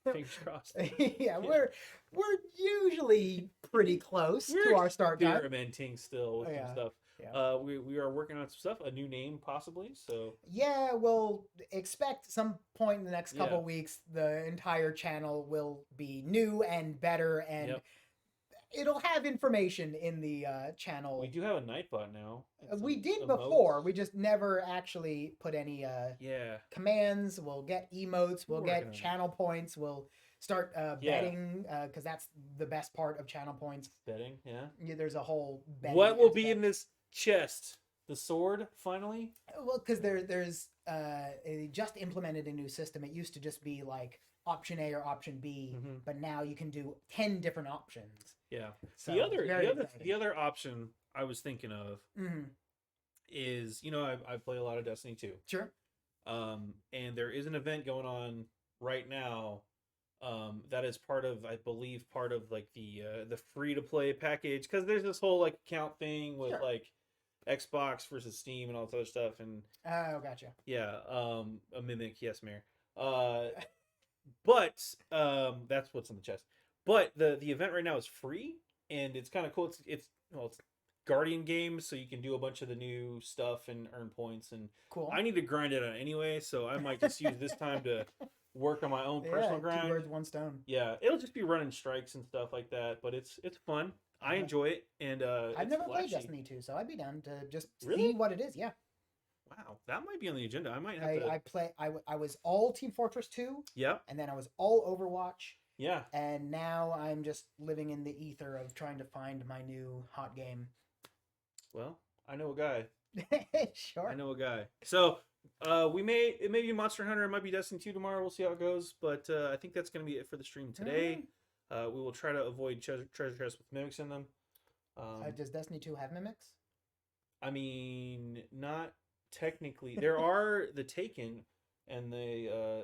Fingers crossed. Yeah, we're usually pretty close to our start time. Experimenting still with some stuff. Yeah. We are working on some stuff. A new name possibly. So yeah, we'll expect some point in the next couple weeks the entire channel will be new and better and. it'll have information in the channel. We do have a Nightbot now. We did emotes. before. We just never actually put any Yeah. commands. We'll get emotes. We'll We're working get on it. channel points. We'll start Yeah. betting because that's the best part of channel points. Betting, yeah. Yeah, there's a whole betting What will be aspect. in this chest? The sword, finally? Well, because there's they just implemented a new system. It used to just be like option A or option B, Mhm. but now you can do 10 different options. Yeah. So the other very the other exciting. the other option I was thinking of Mhm. is, you know, I play a lot of Destiny 2. Sure. And there is an event going on right now that is part of, I believe, part of like the free to play package, because there's this whole like account thing with Sure. like Xbox versus Steam and all this other stuff, and Oh, gotcha. yeah, a mimic, yes, Mayor. But that's what's in the chest. But the event right now is free, and it's kind of cool. It's Guardian games, so you can do a bunch of the new stuff and earn points. And Cool. I need to grind it out anyway, so I might just use this time to work on my own personal grind. 2 birds, 1 stone. Yeah, it'll just be running strikes and stuff like that, but it's fun. I enjoy it, and I've it's never played flashy. Destiny 2, so I'd be down to just Really? see what it is. Yeah. Wow, that might be on the agenda. I might have to. I was all Team Fortress 2, Yeah, and then I was all Overwatch, yeah. and now I'm just living in the ether of trying to find my new hot game. Well, I know a guy. Sure. I know a guy. So it may be Monster Hunter, it might be Destiny 2 tomorrow. We'll see how it goes. But I think that's gonna be it for the stream today. We will try to avoid treasure chests with mimics in them. Does Destiny 2 have mimics? I mean, not technically. There are the Taken, and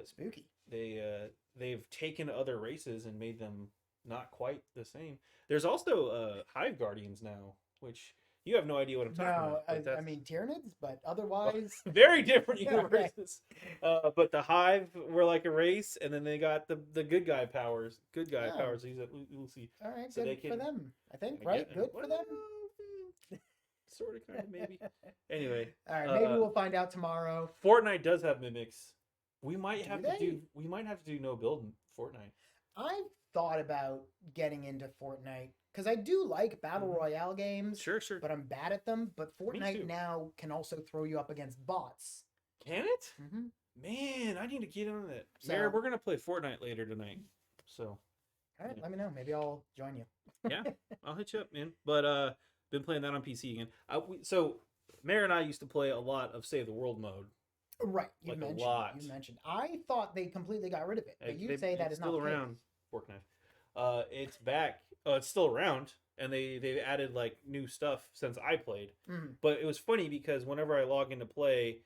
Spooky. they've taken other races and made them not quite the same. There's also Hive Guardians now, which you have no idea what I'm talking about. No, but that's- I mean Tyranids, but otherwise, very different Okay. universes. But the Hive were like a race, and then they got the good guy powers. Good guy Oh. powers. We'll see. all right, So they good for can- them. I think, I right? get- Good for them. Sort of, kind of, maybe. Anyway, All right, maybe we'll find out tomorrow. Fortnite does have mimics. We might Do have they? to do. We might have to do no build in Fortnite. I've thought about getting into Fortnite because I do like battle Mhm. royale games, Sure. but I'm bad at them. But too. Fortnite now can also throw you up against bots. Can it? Mm-hmm. Man, I need to get on that. So- Mary, we're gonna play Fortnite later tonight. So All right, Yeah. let me know. Maybe I'll join you. yeah, I'll hit you up, man. But been playing that on PC again. So Mary and I used to play a lot of Save the World mode. Right, you Like a mentioned. lot. You mentioned. I thought they completely got rid of it, but you They- say that it's is still not the around. case. Fork knife. It's back. It's still around, and they've added like new stuff since I played. Mhm. But it was funny because whenever I log into play,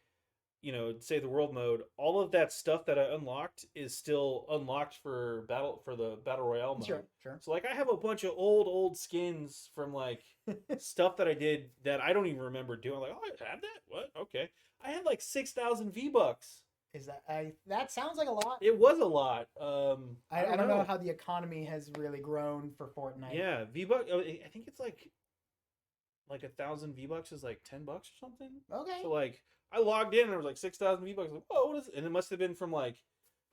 you know, Save the World mode, all of that stuff that I unlocked is still unlocked for the battle royale mode. Sure, sure. So like I have a bunch of old skins from like stuff that I did that I don't even remember doing. Like, oh, I had that? What? Okay. I had like 6,000 V-Bucks. Is that sounds like a lot? It was a lot. I don't know how the economy has really grown for Fortnite. Yeah, V-Buck. I think it's like 1,000 V-Bucks is like $10 or something. Okay. So like I logged in and there was like 6,000 V-Bucks. Like, whoa, what is it? And it must have been from like,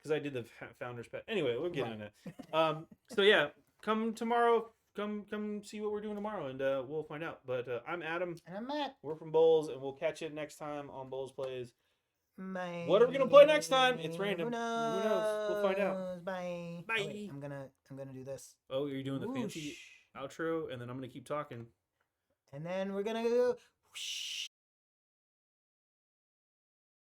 because I did the founder's pet. Anyway, we'll get into it. So yeah, come tomorrow. Come see what we're doing tomorrow, and we'll find out. But I'm Adam. And I'm Matt. We're from Bowls, and we'll catch you next time on Bowls Plays. Bye. What are we gonna play next time? It's random. Who Who knows? knows? We'll find out. Bye. Bye. Oh, wait, I'm gonna do this. Oh, you're doing the fancy Whoosh. outro, and then I'm gonna keep talking. And then we're gonna go. Whoosh.